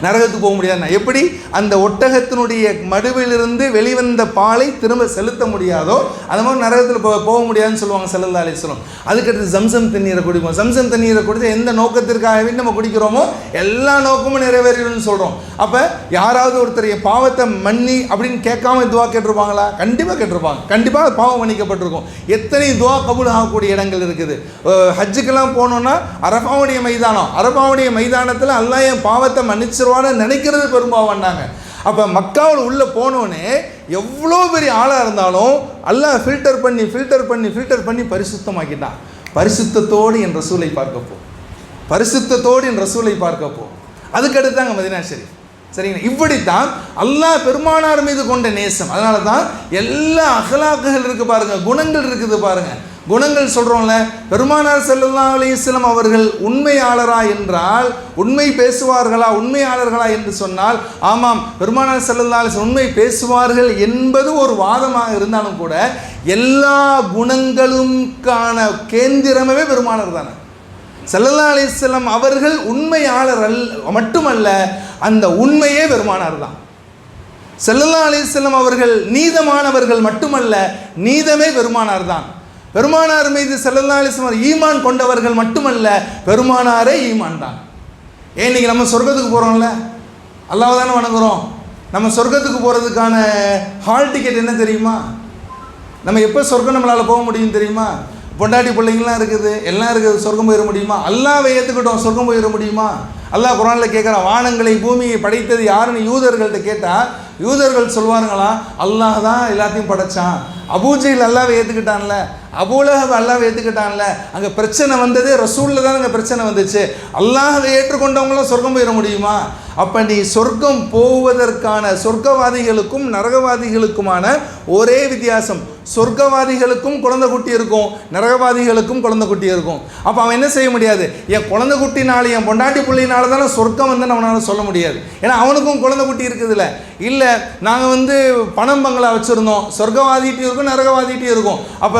நரகத்துக்கு போக முடியாது. எப்படி அந்த ஒட்டகத்தினுடைய மடுவிலிருந்து வெளிவந்த பாலை திரும்ப செலுத்த முடியாதோ அது மாதிரி நரகத்தில் போக முடியாதுன்னு சொல்லுவாங்க ஸல்லல்லாஹு அலைஹி வஸல்லம். அதுக்கடுத்து ஜம்சம் தண்ணீரை குடிப்போம். ஜம்சம் தண்ணீரை குடித்து எந்த நோக்கத்திற்காகவே நம்ம குடிக்கிறோமோ எல்லா நோக்கமும் நிறைவேறணும்னு சொல்கிறோம். அப்போ யாராவது ஒருத்தர் பாவத்தை மன்னி அப்படின்னு கேட்காம துவா கேட்டிருப்பாங்களா? கண்டிப்பாக கேட்டிருப்பாங்க. கண்டிப்பாக பாவம் மன்னிக்கப்பட்டிருக்கும். எத்தனை துவா கபூல் ஆகக்கூடிய இடங்கள் இருக்குது. ஹஜ்ஜுக்கெல்லாம் போனோன்னா அரஃபாவுடைய மைதானத்தில் அல்லாஹ் என் பாவத்தை மன்னிச்சிருவான்னு நினைக்கிறது பெரும்பாவம் வந்தாங்க. அப்போ மக்காவில் உள்ளே போனோன்னே எவ்வளோ பெரிய ஆளாக இருந்தாலும் அல்லாஹ் ஃபில்டர் பண்ணி பரிசுத்தமாக்கிட்டான். பரிசுத்தத்தோடு என் ரசூலை பார்க்கப்போ அதுக்கடுத்தாங்க மதீனா ஷரீஃப். சரிங்களா? இப்படித்தான் அல்லாஹ் பெருமானார் மீது கொண்ட நேசம். அதனால தான் எல்லா அகலாக்குகள் இருக்குது பாருங்கள், குணங்கள் இருக்குது பாருங்கள். குணங்கள் சொல்கிறோம்ல, பெருமானார் ஸல்லல்லாஹு அலைஹி வஸல்லம் அவர்கள் உண்மையாளரா என்றால், உண்மை பேசுவார்களா, உண்மையாளர்களா என்று சொன்னால், ஆமாம் பெருமானார் ஸல்லல்லாஹு அலைஹி வஸல்லம் உண்மை பேசுவார்கள் என்பது ஒரு வாதமாக இருந்தாலும் கூட எல்லா குணங்களுக்கான கேந்திரமே பெருமானார் தானே. ஸல்லல்லாஹு அலைஹி வஸல்லம் அவர்கள் உண்மையாளர் மட்டுமல்ல, அந்த உண்மையே பெருமானார் தான். ஸல்லல்லாஹு அலைஹி வஸல்லம் அவர்கள் நீதமானவர்கள் மட்டுமல்ல, நீதமே பெருமானார் தான். பெருமானார் மீது ஸல்லல்லாஹு அலைஹி வஸல்லம் ஈமான் கொண்டவர்கள் மட்டுமல்ல, பெருமானாரே ஈமான் தான். ஏன் இன்னைக்கு நம்ம சொர்க்கத்துக்கு போகிறோம்ல, அல்லாஹ் தானே வணங்குறோம். நம்ம சொர்க்கத்துக்கு போகிறதுக்கான ஹால் டிக்கெட் என்ன தெரியுமா? நம்ம எப்போ சொர்க்கம் நம்மளால் போக முடியும் தெரியுமா? பொண்டாட்டி பிள்ளைங்களாம் இருக்குது, எல்லாம் இருக்குது, சொர்க்கம் போயிட முடியுமா? அல்லாஹ்வை ஏற்றுக்கிட்டோம், சொர்க்கம் போயிட முடியுமா? அல்லாஹ் குர்ஆனில் கேட்குறான், வானங்களை பூமியை படைத்தது யாருன்னு யூதர்கள்ட்ட கேட்டால் யூதர்கள் சொல்வாருங்களா, அல்லாஹ் தான் எல்லாத்தையும் படைச்சான். அபூஜையில் அல்லாஹ்வை ஏற்றுக்கிட்டான்ல, அபூலஹப் அல்லாஹ்வை ஏற்றுக்கிட்டான்ல. அங்கே பிரச்சனை வந்ததே ரசூலில் தான் அங்கே பிரச்சனை வந்துச்சு. அல்லாஹ்வை ஏற்றுக்கொண்டவங்களாம் சொர்க்கம் போயிட முடியுமா? அப்போ நீ சொர்க்கம் போவதற்கான சொர்க்கவாதிகளுக்கும் நரகவாதிகளுக்குமான ஒரே வித்தியாசம், சொர்க்கவாதிகளுக்கும் குழந்தை குட்டி இருக்கும், நரகவாதிகளுக்கும் குழந்தை குட்டி இருக்கும். அப்போ அவன் என்ன செய்ய முடியாது, என் குழந்தை குட்டினால என் பொண்டாட்டி பிள்ளைனால தானே சொர்க்கம் வந்து அவனால் சொல்ல முடியாது. ஏன்னா அவனுக்கும் குழந்தை குட்டி இருக்குதுல்ல. இல்லை நாங்கள் பணம் பங்களா வச்சுருந்தோம், சொர்க்கவாதிகிட்டையும் இருக்கும் நரகவாதிகிட்டையும் இருக்கும். அப்போ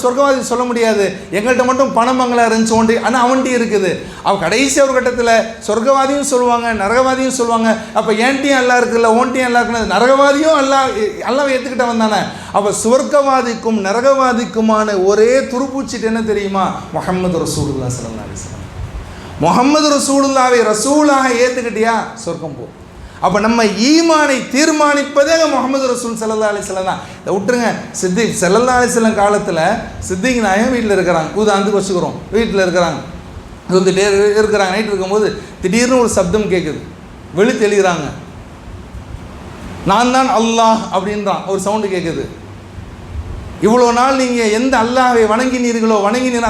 சொர்க்கவாதி சொல்ல முடியாது, எங்கள்கிட்ட மட்டும் பணம் பங்களா இருந்துச்சு ஒன்று, ஆனால் அவன்கிட்டையும் இருக்குது. அவள் கடைசி ஒரு கட்டத்தில் சொர்க்கவாதியும் சொல்லுவாங்க நரகவாதியும் சொல்லுவாங்க, அப்போ ஏன்ட்டையும் எல்லாம் இருக்குல்ல ஓன்ட்டையும் எல்லாம் இருக்குன்னு நரகவாதியும் எல்லாம் ஏற்றுக்கிட்டவன் தானே. அப்போ சொர்க்கவாதிக்கும் நரகவாதிக்குமான ஒரே துருப்பூச்சிட்டு என்ன தெரியுமா? முஹம்மது ரசூலுல்லாஹி ஸல்லல்லாஹு அலைஹி வஸல்லம். முஹம்மது ரசூலுல்லாஹ்வை ரசூலாக ஏற்றுக்கிட்டியா சொர்க்கம் போ. அப்போ நம்ம ஈமானை தீர்மானிப்பதே முஹம்மது ரசூல் ஸல்லல்லாஹு அலைஹி வஸல்லம் தான். இதை விட்டுருங்க, சித்திக் ஸல்லல்லாஹு அலைஹி வஸல்லம் காலத்தில் சித்திக் நாயகம் வீட்டில் இருக்கிறாங்க, உதாரணத்துக்கு வச்சுக்கிறோம், வீட்டில் இருக்கிறாங்க, வந்துட்டே இருக்கிறாங்க. நைட்டு இருக்கும்போது திடீர்னு ஒரு சப்தம் கேட்குது, வெளி தெளிகிறாங்க, நான் தான் அல்லாஹ் அப்படின்றான், ஒரு சவுண்டு கேட்குது. இவ்வளோ நாள் நீங்கள் எந்த அல்லாஹ்வை வணங்கினீர்களோ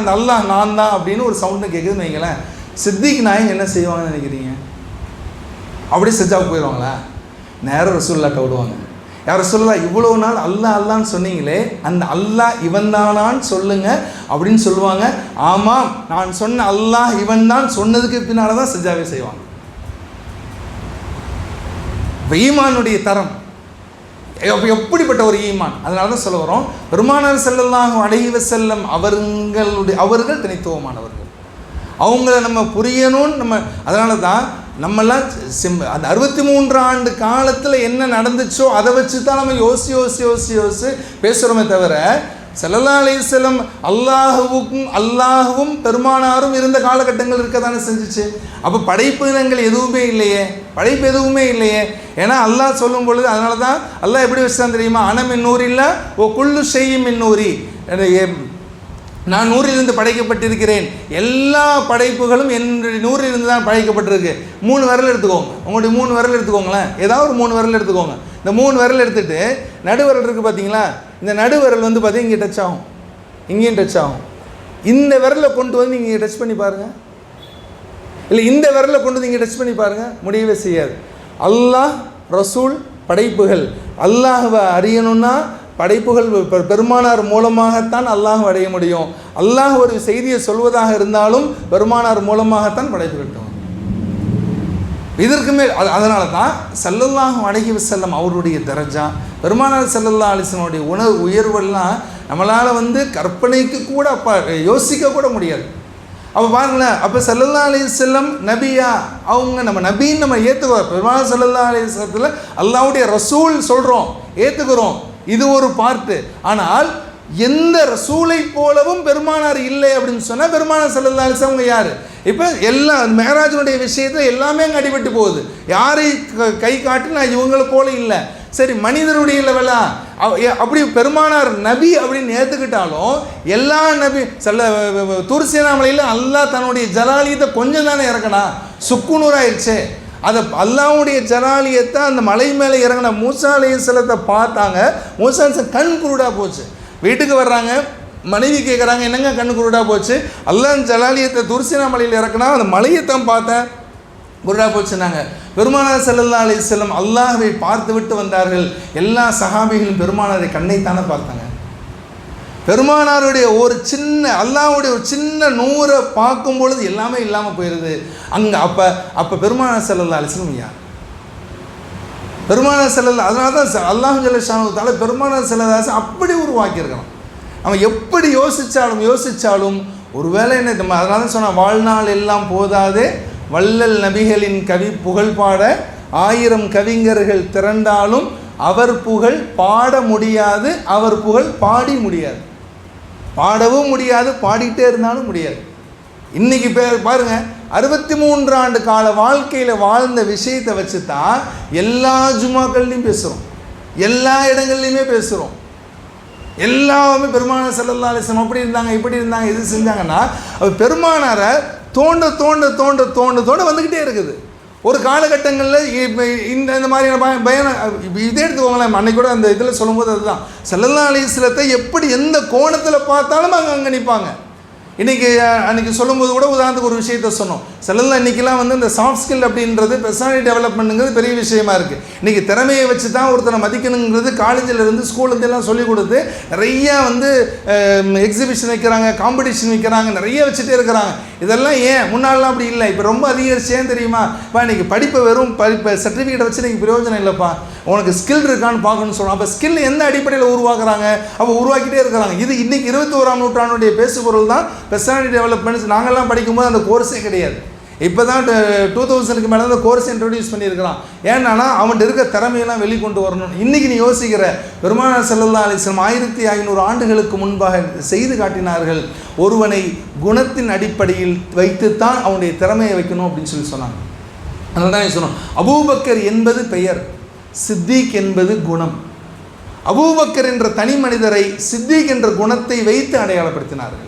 அந்த அல்லாஹ் நான் தான் அப்படின்னு ஒரு சவுண்டு கேட்குதுன்னு வைங்களேன். சித்திக் நாயகம் என்ன செய்வாங்கன்னு நினைக்கிறீங்க? அப்படியே சஜ்ஜாவுக்கு போயிடுவாங்களா? நேரம் ரசூலுல்லாஹ்ட்ட விடுவாங்க. யார் ரசூலுல்லாஹ் இவ்வளோ நாள் அல்லாஹ் அல்லான்னு சொன்னீங்களே, அந்த அல்லாஹ் இவன் தானான்னு சொல்லுங்க அப்படின்னு சொல்லுவாங்க. ஆமாம், நான் சொன்ன அல்லாஹ் இவன் தான் சொன்னதுக்கு பின்னால் தான் சஜ்ஜாவே செய்வாங்க. ஈமானுடைய தரம் எப்படிப்பட்ட ஒரு ஈமான்! அதனால தான் சொல்ல வரோம், பெருமானார் ஸல்லல்லாஹு அலைஹி வஸல்லம் அவர்கள் தனித்துவமானவர்கள். அவங்கள நம்ம புரியணும்னு அதனால தான் நம்மெல்லாம் அந்த 63 ஆண்டு காலத்தில் என்ன நடந்துச்சோ அதை வச்சு தான் நம்ம யோசி பேசுகிறோமே தவிர, ஸல்லல்லாஹு அலைஹி வஸல்லம் அல்லாஹுவும் பெருமானாரும் இருந்த காலகட்டங்கள் இருக்க தானே செஞ்சிச்சு. அப்போ படைப்பு எதுவுமே இல்லையே. ஏன்னா அல்லாஹ் சொல்லும் பொழுது, அதனால தான் அல்லாஹ் எப்படி வச்சுதான் தெரியுமா? அனமின் நூறில்லா ஓ குல்லு ஷைஇம் மின் நூரி, நான் நூறிலிருந்து படைக்கப்பட்டிருக்கிறேன், எல்லா படைப்புகளும் என்னுடைய நூறிலிருந்து தான் படைக்கப்பட்டிருக்கு. 3 விரல் எடுத்துக்கோங்க, உங்களுடைய 3 விரல் எடுத்துக்கோங்களேன், ஏதாவது ஒரு 3 விரல் எடுத்துக்கோங்க. இந்த 3 விரல் எடுத்துகிட்டு நடுவிரல் இருக்குது பார்த்தீங்களா, இந்த நடுவிரல் பார்த்தீங்கன்னா இங்கே டச் ஆகும், இங்கேயும் டச் ஆகும். இந்த விரலை கொண்டு வந்து இங்கே டச் பண்ணி பாருங்கள், இல்லை இந்த விரலை கொண்டு வந்து இங்கே டச் பண்ணி பாருங்கள், முடியவே செய்யாது. அல்லாஹ் ரசூல் படைப்புகள், அல்லாஹ்வை அறியணும்னா படைப்புகள் பெருமானார் மூலமாகத்தான் அல்லாஹ் அடைய முடியும். அல்லாஹ் ஒரு செய்தியை சொல்வதாக இருந்தாலும் பெருமானார் மூலமாகத்தான் படைப்புகள். இதற்கு மேல் அதனால தான் ஸல்லல்லாஹு அலைஹி வஸல்லம் அவருடைய தரஜா, பெருமானார் ஸல்லல்லாஹு அலைஹி வஸல்லம் உயர்வெல்லாம் நம்மளால் கற்பனைக்கு கூட யோசிக்க கூட முடியாது. அப்போ பாருங்களேன், அப்போ ஸல்லல்லாஹு அலைஹி வஸல்லம் நபியா, அவங்க நம்ம நபின்னு நம்ம ஏற்றுக்கிறோம். பெருமானார் ஸல்லல்லாஹு அலைஹி வஸல்லத்தில் அல்லாஹ்வுடைய ரசூல் சொல்கிறோம், ஏற்றுக்கிறோம், இது ஒரு பார்ட்டு. ஆனால் எந்த ரசூலை போலவும் பெருமானார் இல்லை அப்படின்னு சொன்னால் பெருமானார் ஸல்லல்லாஹு அலைஹி வஸல்லம் யார்? இப்போ எல்லாம் மேராஜனுடைய விஷயத்தில் எல்லாமே அங்கே அடிபட்டு போகுது. யாரை கை காட்டி நான் இவங்களை போல இல்லை. சரி, மனிதனுடைய லெவலா அப்படி பெருமானார் நபி அப்படின்னு ஏற்றுக்கிட்டாலும் எல்லா நபி தூர்சீனாமலையில் அல்லாஹ் தன்னுடைய ஜலாலியத்தை கொஞ்சம் தானே இறக்கணா, சுக்குநூறாயிடுச்சே. அதை அல்லாஹ்வுடைய ஜலாலியத்தை அந்த மலை மேலே இறங்கின மூசா அலைஹிஸ்ஸலாத்தை பார்த்தாங்க. மூசா அலைஹிஸ்ஸலாம் கண் குருடாக போச்சு. வீட்டுக்கு வர்றாங்க, மனைவி கேட்குறாங்க, என்னங்க கண் குருடாக போச்சு? அல்லாஹ் ஜலாலியத்தை தூர்சீனா மலையில் இறக்குனா அந்த மலையைத்தான் பார்த்தேன், குருடாக போச்சுன்னாங்க. பெருமானார் ஸல்லல்லாஹு அலைஹி வஸல்லம் அல்லாஹ்வை பார்த்து விட்டு வந்தார்கள். எல்லா சஹாபிகளும் பெருமானாரை கண்ணைத்தானே பார்த்தாங்க. பெருமானாருடைய ஒரு சின்ன அல்லாஹ்வுடைய ஒரு சின்ன நூரை பார்க்கும் பொழுது எல்லாமே இல்லாமல் போயிடுது அங்கே. அப்போ பெருமானார் ஸல்லல்லாஹு அலைஹி வஸல்லம் யார்? பெருமானார் ஸல்லல்லாஹு, அதனால தான் அல்லாஹ் ஜல்ல ஷானஹு தஆலா பெருமானார் ஸல்லல்லாஹு அலைஹி வஸல்லம் அப்படி உருவாக்கியிருக்கலாம். அவன் எப்படி யோசித்தாலும் ஒருவேளை என்ன நம்ம அதனால தான் சொன்னால், வாழ்நாள் எல்லாம் போதாதே வள்ளல் நபிகளின் கவி புகழ் பாட 1000 கவிஞர்கள் திரண்டாலும் அவர் புகழ் பாட முடியாது, அவர் புகழ் பாடி முடியாது. பாடவும் முடியாது, பாடிட்டே இருந்தாலும் முடியாது. இன்றைக்கி பாருங்கள், 63 ஆண்டு கால வாழ்க்கையில் வாழ்ந்த விஷயத்தை வச்சு தான் எல்லா ஜுமாக்கள்லையும் பேசுகிறோம், எல்லா இடங்கள்லையுமே பேசுகிறோம். எல்லாமே பெருமானார் ஸல்லல்லாஹு அலைஹி வஸல்லம் அப்படி இருந்தாங்க, இப்படி இருந்தாங்க, இது செஞ்சாங்கன்னா பெருமானாரை தோண்ட தோண்ட தோண்ட தோண்ட தோண்ட வந்துக்கிட்டே இருக்குது. ஒரு காலகட்டங்களில் இந்த மாதிரியான பயம் இதே எடுத்துக்கோங்களேன். அன்னைக்கு கூட அந்த இதில் சொல்லும்போது அதுதான், ஸல்லல்லாஹு அலைஹி வஸல்லத்தை எப்படி எந்த கோணத்தில் பார்த்தாலும் அங்கே நிற்பாங்க. அன்றைக்கி சொல்லும்போது கூட உதாரணத்துக்கு ஒரு விஷயத்த சொன்னோம். ஸல்லல்லாஹு இன்றைக்கெலாம் இந்த சாஃப்ட் ஸ்கில் அப்படின்றது பர்சனாலிட்டி டெவலப்மெண்ட்டுங்கிறது பெரிய விஷயமா இருக்குது. இன்றைக்கி திறமையை வச்சு தான் ஒருத்தரை மதிக்கணுங்கிறது காலேஜிலேருந்து ஸ்கூல்லேருந்துலாம் சொல்லிக் கொடுத்து நிறையா எக்ஸிபிஷன் வைக்கிறாங்க, காம்படிஷன் வைக்கிறாங்க, நிறைய வச்சுட்டே இருக்கிறாங்க. இதெல்லாம் ஏன் முன்னாடிலாம் அப்படி இல்லை, இப்போ ரொம்ப அதிகரிச்சு. ஏன் தெரியுமா? இப்போ இன்றைக்கி படிப்பை வெறும் சர்டிஃபிகேட்டை வச்சு இன்றைக்கி பிரயோஜனம் இல்லைப்பா, உனக்கு ஸ்கில் இருக்கான்னு பார்க்கணும்னு சொல்கிறோம். அப்போ ஸ்கில் எந்த அடிப்படையில் உருவாக்குறாங்க? அப்போ உருவாக்கிட்டே இருக்கிறாங்க. இது இன்றைக்கி 21ஆம் நூற்றாண்டுடைய பேசுபொருள் தான் பர்சனாலிட்டி டெவலப்மெண்ட்ஸ். நாங்கள்லாம் படிக்கும்போது அந்த கோர்ஸே கிடையாது. இப்போ தான் 2000க்கு மேலே அந்த கோர்ஸ் இன்ட்ரடியூஸ் பண்ணியிருக்கிறான். ஏன்னா அவன்கிட்ட இருக்க திறமையெல்லாம் வெளிக்கொண்டு வரணும். இன்றைக்கி நீ யோசிக்கிற, பெருமானார் ஸல்லல்லாஹு அலைஹி வஸல்லம் 1500 ஆண்டுகளுக்கு முன்பாக செய்து காட்டினார்கள். ஒருவனை குணத்தின் அடிப்படையில் வைத்துத்தான் அவனுடைய திறமையை வைக்கணும் அப்படின்னு சொன்னாங்க. அதனால தான் சொன்னோம், அபூபக்கர் என்பது பெயர், சித்திக் என்பது குணம். அபூபக்கர் என்ற தனி மனிதரை சித்திக் என்ற குணத்தை வைத்து அடையாளப்படுத்தினார்கள்.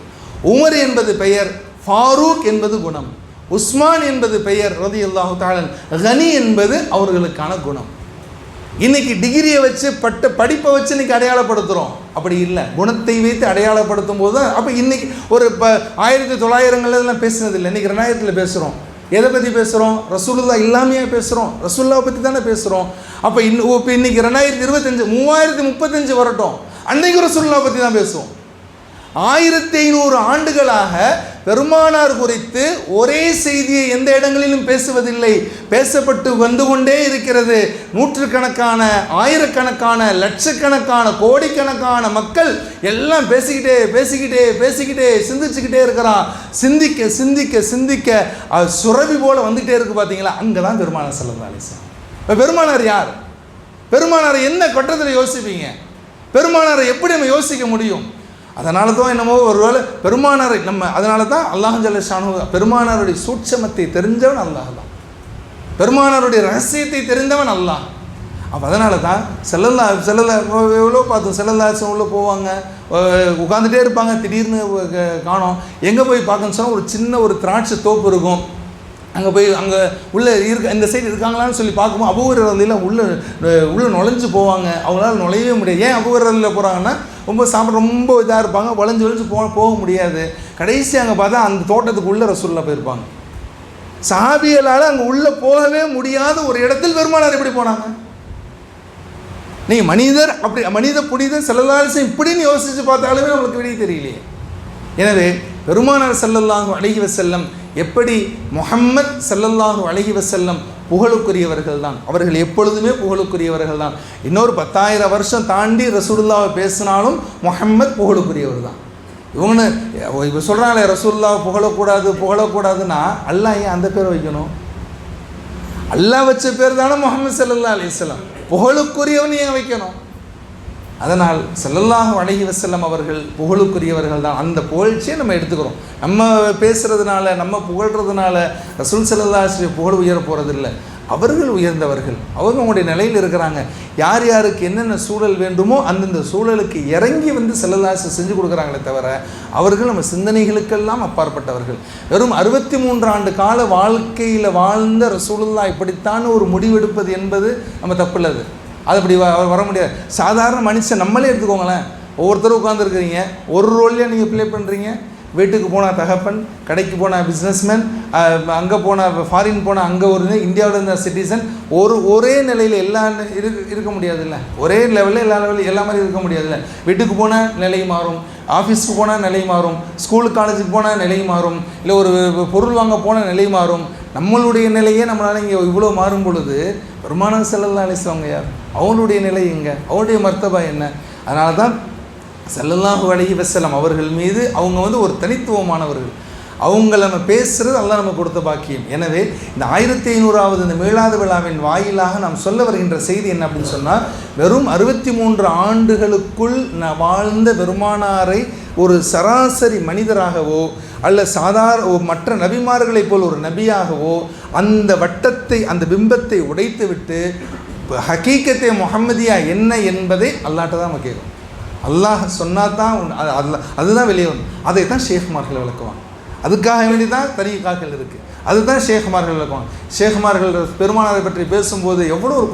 உமர் என்பது பெயர், ஃபாரூக் என்பது குணம். உஸ்மான் என்பது பெயர் ரலியல்லாஹு தஆலா, கனி என்பது அவர்களுக்கான குணம். இன்றைக்கி டிகிரியை வச்சு படிப்பை வச்சு இன்றைக்கி அடையாளப்படுத்துகிறோம். அப்படி இல்லை, குணத்தை வைத்து அடையாளப்படுத்தும் போது தான். அப்போ இன்றைக்கி ஒரு 1900களில் பேசினதில்லை, இன்றைக்கி 2000 பேசுகிறோம். எதை பற்றி பேசுகிறோம்? ரசூலுல்லாஹ் இல்லாமையாக பேசுகிறோம், ரசூலுல்லாஹ் பற்றி தானே பேசுகிறோம். அப்போ இப்போ இன்றைக்கி 2025 3035 வரட்டும், அன்றைக்கு ரசூலுல்லாஹ் பற்றி தான் பேசுவோம். 1500 ஆண்டுகளாக பெருமானார் குறித்து ஒரே செய்தியை எந்த இடங்களிலும் பேசுவதில்லை, பேசப்பட்டு வந்து கொண்டே இருக்கிறது. நூற்றுக்கணக்கான, ஆயிரக்கணக்கான, லட்சக்கணக்கான, கோடிக்கணக்கான மக்கள் எல்லாம் பேசிக்கிட்டே பேசிக்கிட்டே பேசிக்கிட்டே சிந்திச்சுக்கிட்டே இருக்கிறான். சிந்திக்க சிந்திக்க சிந்திக்க சுரபி போல் வந்துக்கிட்டே இருக்குது. பார்த்தீங்களா? அங்கே தான் பெருமானார் ஸல்லல்லாஹு அலைஹி வஸல்லம். இப்போ பெருமானார் யார்? பெருமானாரை என்ன கட்டத்தில் யோசிப்பீங்க? பெருமானாரை எப்படி நம்ம யோசிக்க முடியும்? அதனால தான் என்னமோ ஒருவேளை பெருமானாரை அதனால தான் அல்லாஹ் ஜல்ல ஷானஹு பெருமானாருடைய சூட்சமத்தை தெரிஞ்சவன் அல்லாஹ் தான், பெருமானாருடைய ரகசியத்தை தெரிந்தவன் அல்லாஹ். அப்போ அதனால தான் ஸல்லல்லாஹு எவ்வளோ பார்த்தோம், ஸல்லல்லாஹு உள்ளே போவாங்க, உட்காந்துட்டே இருப்பாங்க, திடீர்னு காணோம். எங்கே போய் பார்க்கணுன்னு சொன்னால் ஒரு சின்ன ஒரு திராட்சை தோப்பு இருக்கும். அங்கே போய் அங்கே உள்ளே இந்த சைடு இருக்காங்களான்னு சொல்லி பார்க்கும்போது அபூ ஹுரைரா ரலியல்லாஹு உள்ளே நுழைஞ்சு போவாங்க. அவங்களால நுழையவே முடியாது. ஏன் அபூ ஹுரைரா ரலியல்லாஹு போகிறாங்கன்னா, ரொம்ப இதாக இருப்பாங்க, வளைஞ்சு போக முடியாது. கடைசி அங்கே பார்த்தா அந்த தோட்டத்துக்குள்ளே ரசூலுல்லாஹ் போயிருப்பாங்க. சஹாபிகளால் அங்கே உள்ளே போகவே முடியாத ஒரு இடத்தில் பெருமானார் எப்படி போனாங்க? நீங்கள் மனிதர் அப்படி புனிதர் ஸல்லல்லாஹு அலைஹி வஸல்லம் இப்படின்னு யோசித்து பார்த்தாலுமே நம்மளுக்கு வெளியே தெரியலையே. எனவே பெருமானார் ஸல்லல்லாஹு அலைஹி வஸல்லம் எப்படி முஹம்மத் ஸல்லல்லாஹு அலைஹி வஸல்லம் புகழுக்குரியவர்கள் தான், அவர்கள் எப்பொழுதுமே புகழுக்குரியவர்கள் தான். இன்னொரு 10,000 வருஷம் தாண்டி ரசூலுல்லாஹ் பேசினாலும் முஹம்மத் புகழுக்குரியவர் தான். இவங்க இப்போ சொல்கிறாங்களே ரசூலுல்லாஹ் புகழக்கூடாதுன்னா அல்லாஹ் ஏன் அந்த பேர் வைக்கணும்? அல்லாஹ் வச்ச பேர் தானே முஹம்மது ஸல்லல்லாஹு அலைஹி வஸல்லம், புகழுக்குரியவன் ஏன் வைக்கணும்? அதனால் ஸல்லல்லாஹு அலைஹி வஸல்லம் அவர்கள் புகழுக்குரியவர்கள் தான். அந்த புகழ்ச்சியை நம்ம எடுத்துக்கிறோம். நம்ம பேசுகிறதுனால, நம்ம புகழ்கிறதுனால ரசூல் ஸல்லல்லாஹு அலைஹி வஸல்லம் புகழ் உயர போகிறதில்லை. அவர்கள் உயர்ந்தவர்கள், அவங்களுடைய நிலையில் இருக்கிறாங்க. யார் யாருக்கு என்னென்ன சூழல் வேண்டுமோ அந்தந்த சூழலுக்கு இறங்கி ஸல்லல்லாஹு அலைஹி வஸல்லம் செஞ்சு கொடுக்குறாங்களே தவிர அவர்கள் நம்ம சிந்தனைகளுக்கெல்லாம் அப்பாற்பட்டவர்கள். வெறும் 63 ஆண்டு கால வாழ்க்கையில் வாழ்ந்த ரசூலுல்லாஹ் இப்படித்தான் ஒரு முடிவெடுப்பது என்பது நம்ம தப்பில்லது. அது அப்படி வர முடியாது. சாதாரண மனுஷன் நம்மளே எடுத்துக்கோங்களேன். ஒவ்வொருத்தரும் உட்காந்துருக்குறீங்க, ஒரு ரோல்லையாக நீங்கள் ப்ளே பண்ணுறீங்க. வீட்டுக்கு போனால் தகப்பன், கடைக்கு போனால் பிஸ்னஸ்மேன், அங்கே போனால் ஃபாரின் போனால் அங்கே ஒரு இந்தியாவில் இருந்த சிட்டிசன். ஒரே நிலையில் எல்லாம் இருக்க முடியாதுல்ல, ஒரே லெவலில் எல்லா மாதிரி இருக்க முடியாதுல்ல. வீட்டுக்கு போனால் நிலை மாறும், ஆஃபீஸுக்கு போனால் நிலை மாறும், ஸ்கூலு காலேஜுக்கு போனால் நிலை மாறும், இல்லை ஒரு பொருள் வாங்க போனால் நிலை மாறும். நம்மளுடைய நிலையே நம்மளால் இங்கே இவ்வளோ மாறும் பொழுது பெருமானார் ஸல்லல்லாஹு அலைஹி வஸல்லம் யார்? அவங்களுடைய நிலை எங்கே? அவங்களுடைய மர்த்தபா என்ன? அதனால தான் ஸல்லல்லாஹு அலைஹி வஸல்லம் அவர்கள் மீது அவங்க ஒரு தனித்துவமானவர்கள். அவங்கள நம்ம பேசுகிறது அல்லாஹ் நம்ம கொடுத்த பாக்கியம். எனவே இந்த 1500வது இந்த மீலாது விழாவின் வாயிலாக நாம் சொல்ல வருகின்ற செய்தி என்ன அப்படின்னு சொன்னால், வெறும் 63 ஆண்டுகளுக்குள் வாழ்ந்த பெருமானாரை ஒரு சராசரி மனிதராகவோ அல்ல மற்ற நபிமார்களைப் போல் ஒரு நபியாகவோ அந்த வட்டத்தை அந்த பிம்பத்தை உடைத்து விட்டு ஹக்கீக்கத்தை முஹம்மதியா என்ன என்பதை அல்லாஹ்ட்ட தான் நம்ம கேட்கும். அல்லாஹ் சொன்னால் தான் அதுதான் வெளியே வரும். அதை தான் ஷேக்மார்கள் விளக்குவாங்க. அதுக்காக வேண்டி தான் தரீகாக்கள் இருக்குது. அதுதான் ஷேக்மார்கள் விளக்குவாங்க. ஷேக்மார்கள் பெருமானாரை பற்றி பேசும்போது எவ்வளோ ஒரு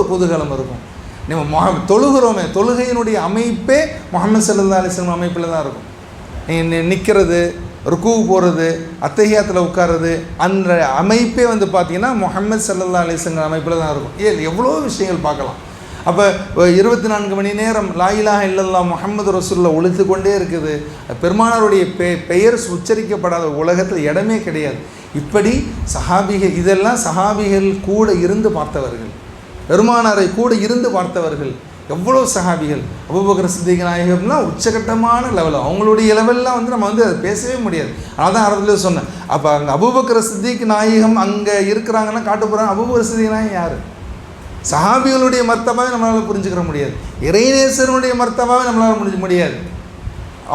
குதூகலம் இருக்கும். நம்ம தொழுகிறோமே, தொழுகையினுடைய அமைப்பே முஹம்மது ஸல்லல்லாஹு அலைஹி வஸல்லம் அமைப்பில் தான் இருக்கும். நிற்கிறது, ருக்கூ போகிறது, அத்தஹியாத்தில் உட்கார்றது, அந்த அமைப்பே வந்து பார்த்திங்கன்னா முஹம்மது ஸல்லல்லாஹு அலைஹி வஸல்லம் அமைப்பில் தான் இருக்கும். எவ்வளோ விஷயங்கள் பார்க்கலாம். அப்போ 24 மணி நேரம் லா இலாஹ இல்லல்லாஹ் முஹம்மது ரசூலுல்லாஹ் ஒலித்து கொண்டே இருக்குது. பெருமானாருடைய பெயர் உச்சரிக்கப்படாத உலகத்தில் இடமே கிடையாது. இப்படி சஹாபிகள், இதெல்லாம் சஹாபிகள் கூட இருந்து பார்த்தவர்கள், பெருமானாரை கூட இருந்து பார்த்தவர்கள். எவ்வளோ சஹாபிகள், அபூபக்கர் சித்திக் நாயகம்லாம் உச்சகட்டமான லெவல். அவங்களுடைய லெவல்லாம் வந்து நம்ம வந்து அதை பேசவே முடியாது. அதனால் தான் ஆரம்பத்தில் சொன்னேன். அப்போ அங்கே அபூபக்கர் சித்திக் நாயகம் அங்கே இருக்கிறாங்கன்னா காட்ட போகிறாங்க. அபூபக்கர் சித்திக் நாயகம் யார்? சஹாபிகளுடைய மர்த்தபாவை நம்மளால் புரிஞ்சுக்கிற முடியாது. இறைநேசருடைய மர்த்தபாவை நம்மளால் புரிஞ்சுக்க முடியாது.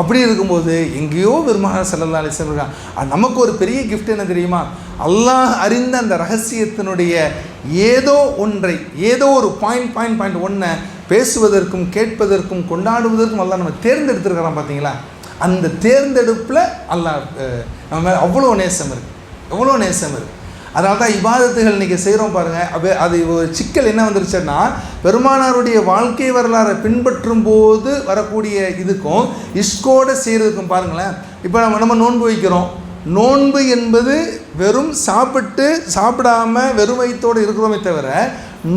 அப்படி இருக்கும்போது எங்கேயோ பெருமானார் ஸல்லல்லாஹு அலைஹி வஸல்லம் இருக்காங்க. நமக்கு ஒரு பெரிய கிஃப்ட் என்ன தெரியுமா? அல்லாஹ் அறிந்த அந்த ரகசியத்தினுடைய ஏதோ ஒன்றை, ஏதோ ஒரு பாயிண்ட் ஒன்றை பேசுவதற்கும் கேட்பதற்கும் கொண்டாடுவதற்கும் அல்லாஹ் நம்ம தேர்ந்தெடுத்துருக்கிறான். பார்த்தீங்களா? அந்த தேர்ந்தெடுப்பில் அல்லாஹ் நம்ம மேலே அவ்வளோ நேசம் இருக்குது. அதனால தான் இபாதத்துகள் இன்றைக்கி செய்கிறோம் பாருங்கள். அது ஒரு சிக்கல் என்ன வந்துருச்சுன்னா, பெருமானாருடைய வாழ்க்கை வரலாறை பின்பற்றும் போது வரக்கூடிய இதுக்கும் இஷ்கோடு செய்கிறதுக்கும் பாருங்களேன். இப்போ நம்ம நோன்பு வைக்கிறோம். நோன்பு என்பது வெறும் சாப்பிடாம வெறும் வயிற்றோடு இருக்கிறோமே தவிர,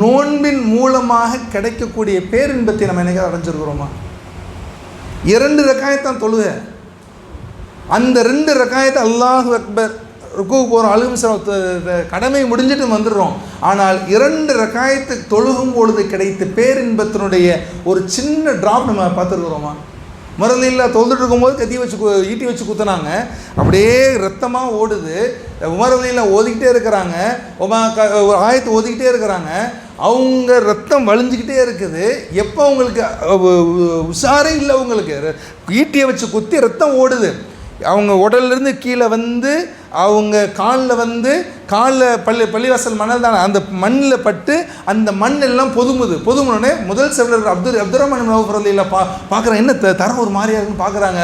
நோன்பின் மூலமாக கிடைக்கக்கூடிய பேரின்பத்தை நம்ம என்னைக்காவது அடைஞ்சிருக்கிறோமா? 2 ரக்காயத்தான் தொழுக. அந்த 2 ரக்காயத்தை அல்லாஹு அக்பர் ருக்குவுக்கு போகிறோம், அலுவலம் கடமை முடிஞ்சிட்டு வந்துடுறோம். ஆனால் 2 ரக்காயத்து தொழுகும் பொழுது கிடைத்த பேரின்பத்தினுடைய ஒரு சின்ன ட்ராப் நம்ம பார்த்துருக்குறோமா? முரளில்லா தொழுதுட்டு இருக்கும்போது ஈட்டி வச்சு குத்துனாங்க, அப்படியே ரத்தமாக ஓடுது. உமரலில்லா ஓதிக்கிட்டே இருக்கிறாங்க, ஒரு ஆயத்தை ஓதிக்கிட்டே இருக்கிறாங்க. அவங்க ரத்தம் வழிஞ்சிக்கிட்டே இருக்குது. எப்போ அவங்களுக்கு உஷாரே இல்லை, அவங்களுக்கு ஈட்டியை வச்சு குத்தி ரத்தம் ஓடுது. அவங்க உடல்லேருந்து கீழே வந்து அவங்க காலில் பள்ளிவாசல் மணல் தானே, அந்த மண்ணில் பட்டு அந்த மண் எல்லாம் பொதுமுனே முதல் செவலர் அப்துர்ரஹ்மான் அவுஃப் ரலியல்லாஹு பார்க்குறாங்க. என்ன தரம் ஒரு மாதிரியா இருக்குன்னு பார்க்குறாங்க.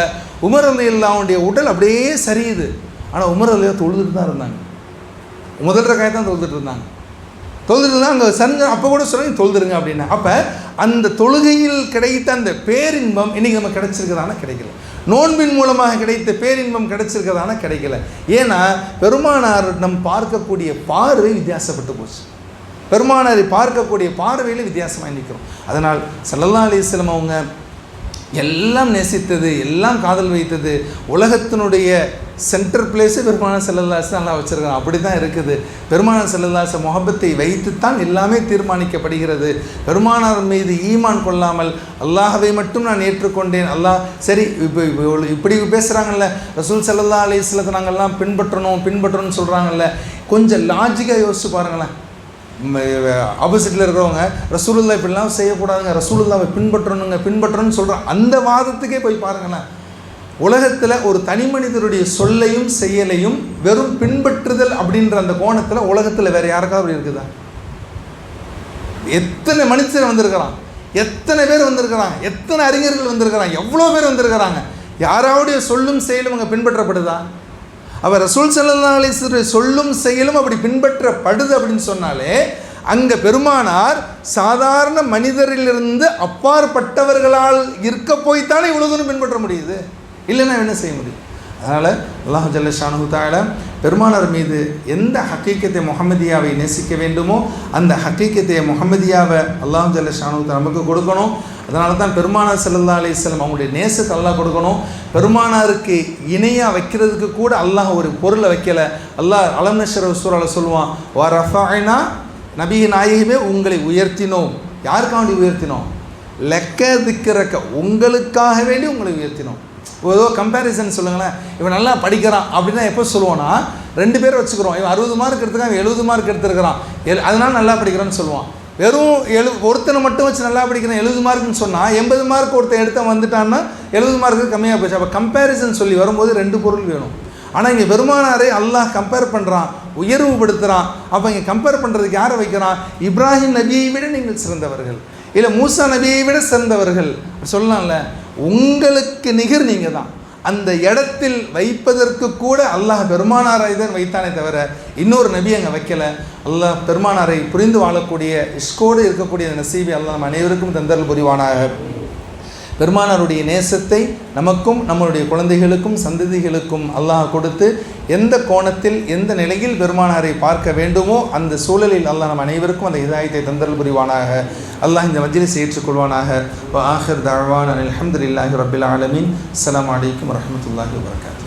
உமர் ரலியல்லாஹு அவனுடைய உடல் அப்படியே சரியுது. ஆனால் உமர் ரலியல்லாஹு தொழுதுட்டு தான் இருந்தாங்க. முதல் ரக்காயத்தான் தொழுதுட்டு இருந்தாங்க. அங்கே அப்போ கூட சொல்லி தொழுதுருங்க அப்படின்னு. அப்போ அந்த தொழுகையில் கிடைத்த அந்த பேரின்பம் இன்றைக்கி நம்ம கிடைச்சிருக்கிறதான கிடைக்கல. நோன்பின் மூலமாக கிடைத்த பேரின்பம் கிடைச்சிருக்கிறதான கிடைக்கல. ஏன்னா பெருமானார் நம் பார்க்கக்கூடிய பார்வை வித்தியாசப்பட்டு போச்சு. பெருமானாரை பார்க்கக்கூடிய பார்வையில் வித்தியாசமாக நிற்கிறோம். அதனால் ஸல்லல்லாஹு அலைஹி வஸல்லம் அவங்க எல்லாம் நேசித்தது, எல்லாம் காதல் வைத்தது, உலகத்தினுடைய சென்டர் பிளேஸு பெருமானார் ஸல்லல்லாஹு அலைஹி வஸல்லம் நல்லா வச்சுருக்காங்க. அப்படி தான் இருக்குது. பெருமானார் ஸல்லல்லாஹு அலைஹி வஸல்லம் முஹப்பத்தை வைத்துத்தான் எல்லாமே தீர்மானிக்கப்படுகிறது. பெருமானார் மீது ஈமான் கொள்ளாமல் அல்லாஹ்வை மட்டும் நான் ஏற்றுக்கொண்டேன், அல்லாஹ் சரி இப்படி பேசுகிறாங்கல்ல, ரசூல் ஸல்லல்லாஹு அலைஹி வஸல்லத்தை நாங்கள்லாம் பின்பற்றணும்னு சொல்கிறாங்கல்ல, கொஞ்சம் லாஜிக்காக யோசிச்சு பாருங்களேன். ஆப்போசிட்டில் இருக்கிறவங்க ரசூலுல்லாஹ் இப்படிலாம் செய்யக்கூடாதுங்க, ரசூலுல்லாஹ்வை பின்பற்றணும்னு சொல்கிறாங்க. அந்த வாதத்துக்கே போய் பாருங்களேன். உலகத்தில் ஒரு தனி மனிதருடைய சொல்லையும் செயலையும் வெறும் பின்பற்றுதல் அப்படின்ற அந்த கோணத்தில் உலகத்தில் வேறு யாருக்காவது அப்படி இருக்குதா? எத்தனை மனுஷர் வந்திருக்கிறான், எத்தனை பேர் வந்திருக்கிறாங்க, எத்தனை அறிஞர்கள் வந்திருக்கிறாங்க, எவ்வளோ பேர் வந்திருக்கிறாங்க. யாராவுடைய சொல்லும் செயலும் அங்கே பின்பற்றப்படுதா? அவர் ரசூல் ஸல்லல்லாஹு அலைஹி வஸல்லம் சொல்லும் செயலும் அப்படி பின்பற்றப்படுது அப்படின்னு சொன்னாலே அங்கே பெருமானார் சாதாரண மனிதரிலிருந்து அப்பாற்பட்டவர்களால் இருக்க போய்த்தானே இவ்வளோ தூரம் பின்பற்ற முடியுது. இல்லைன்னா என்ன செய்ய முடியும்? அதனால் அல்லாஹ் ஜல்ல ஷானுஹு தஆலா பெருமானார் மீது எந்த ஹக்கீக்கத்தை முஹம்மதியாவை நேசிக்க வேண்டுமோ அந்த ஹக்கீக்கத்தை முஹம்மதியாவை அல்லாஹ் ஜல்ல ஷானுஹு தஆலா நமக்கு கொடுக்கணும். அதனால தான் பெருமானார் ஸல்லல்லாஹு அலைஹி வஸல்லம் அவங்களுடைய நேசத்தை அல்லாஹ் கொடுக்கணும். பெருமானாருக்கு இணையாக வைக்கிறதுக்கு கூட அல்லாஹ் ஒரு பொருளை வைக்கலை. அல்லாஹ் அலம் நஷ்ரஹ் சூரால சொல்லுவான், வ ரஃபஅனா நபி நாயகமே உங்களை உயர்த்தினோம். யாருக்காக வேண்டி உயர்த்தினோம்? லக்க திக்ரக, உங்களுக்காக வேண்டி உங்களை உயர்த்தினோம். ஏதோ கம்பேரிசன் சொல்லுங்களேன். இவன் நல்லா படிக்கிறான் அப்படின்னா எப்போ சொல்லுவோன்னா, 2 பேரை வச்சுக்கிறோம். இவன் 60 மார்க் எடுத்துக்கான், இவன் 70 மார்க் எடுத்துருக்கிறான், அதனால நல்லா படிக்கிறான்னு சொல்லுவான். வெறும் ஒருத்தனை மட்டும் வச்சு நல்லா படிக்கிறேன் 70 மார்க்குன்னு சொன்னால், 80 மார்க் ஒருத்தன் எடுத்த வந்துட்டான்னா 70 மார்க்கு கம்மியாக போச்சு. அப்போ கம்பேரிசன் சொல்லி வரும்போது 2 பொருள் வேணும். ஆனால் இங்கே பெருமானாரை அல்லாஹ் கம்பேர் பண்ணுறான், உயர்வுபடுத்துகிறான். அப்போ இங்கே கம்பேர் பண்ணுறதுக்கு யாரை வைக்கிறான்? இப்ராஹிம் நபியை விட நீங்கள் சிறந்தவர்கள், இல்லை மூசா நபியை விட சிறந்தவர்கள் சொல்லலாம்ல. உங்களுக்கு நிகர் நீங்கள் தான். அந்த இடத்தில் வைப்பதற்கு கூட அல்லாஹ் பெருமானாரை தான் வைத்தானே தவிர இன்னொரு நபி அங்கே வைக்கலை. அல்லாஹ் பெருமானாரை புரிந்து வாழக்கூடிய இஷ்கோடு இருக்கக்கூடிய நசீபை அல்லாஹ் நம்ம அனைவருக்கும் தந்தருள் புரிவானாக. பெருமானாருடைய நேசத்தை நமக்கும் நம்மளுடைய குழந்தைகளுக்கும் சந்ததிகளுக்கும் அல்லாஹ் கொடுத்து எந்த கோணத்தில் எந்த நிலையில் பெருமானாரை பார்க்க வேண்டுமோ அந்த சூழலில் அல்லாஹ் நம்ம அனைவருக்கும் அந்த ஹிதாயத்தை தந்தருள் புரிவானாக. அல்லாஹ் இந்த மஜ்லிஸை ஏற்றுக்கொள்வானாக. வ ஆஹிர் தஅவானா அல்ஹம்துலில்லாஹி ரப்பில் ஆலமீன். அஸ்ஸலாமு அலைக்கும் வரஹ்மத்துல்லாஹி வபரகாத்துஹு.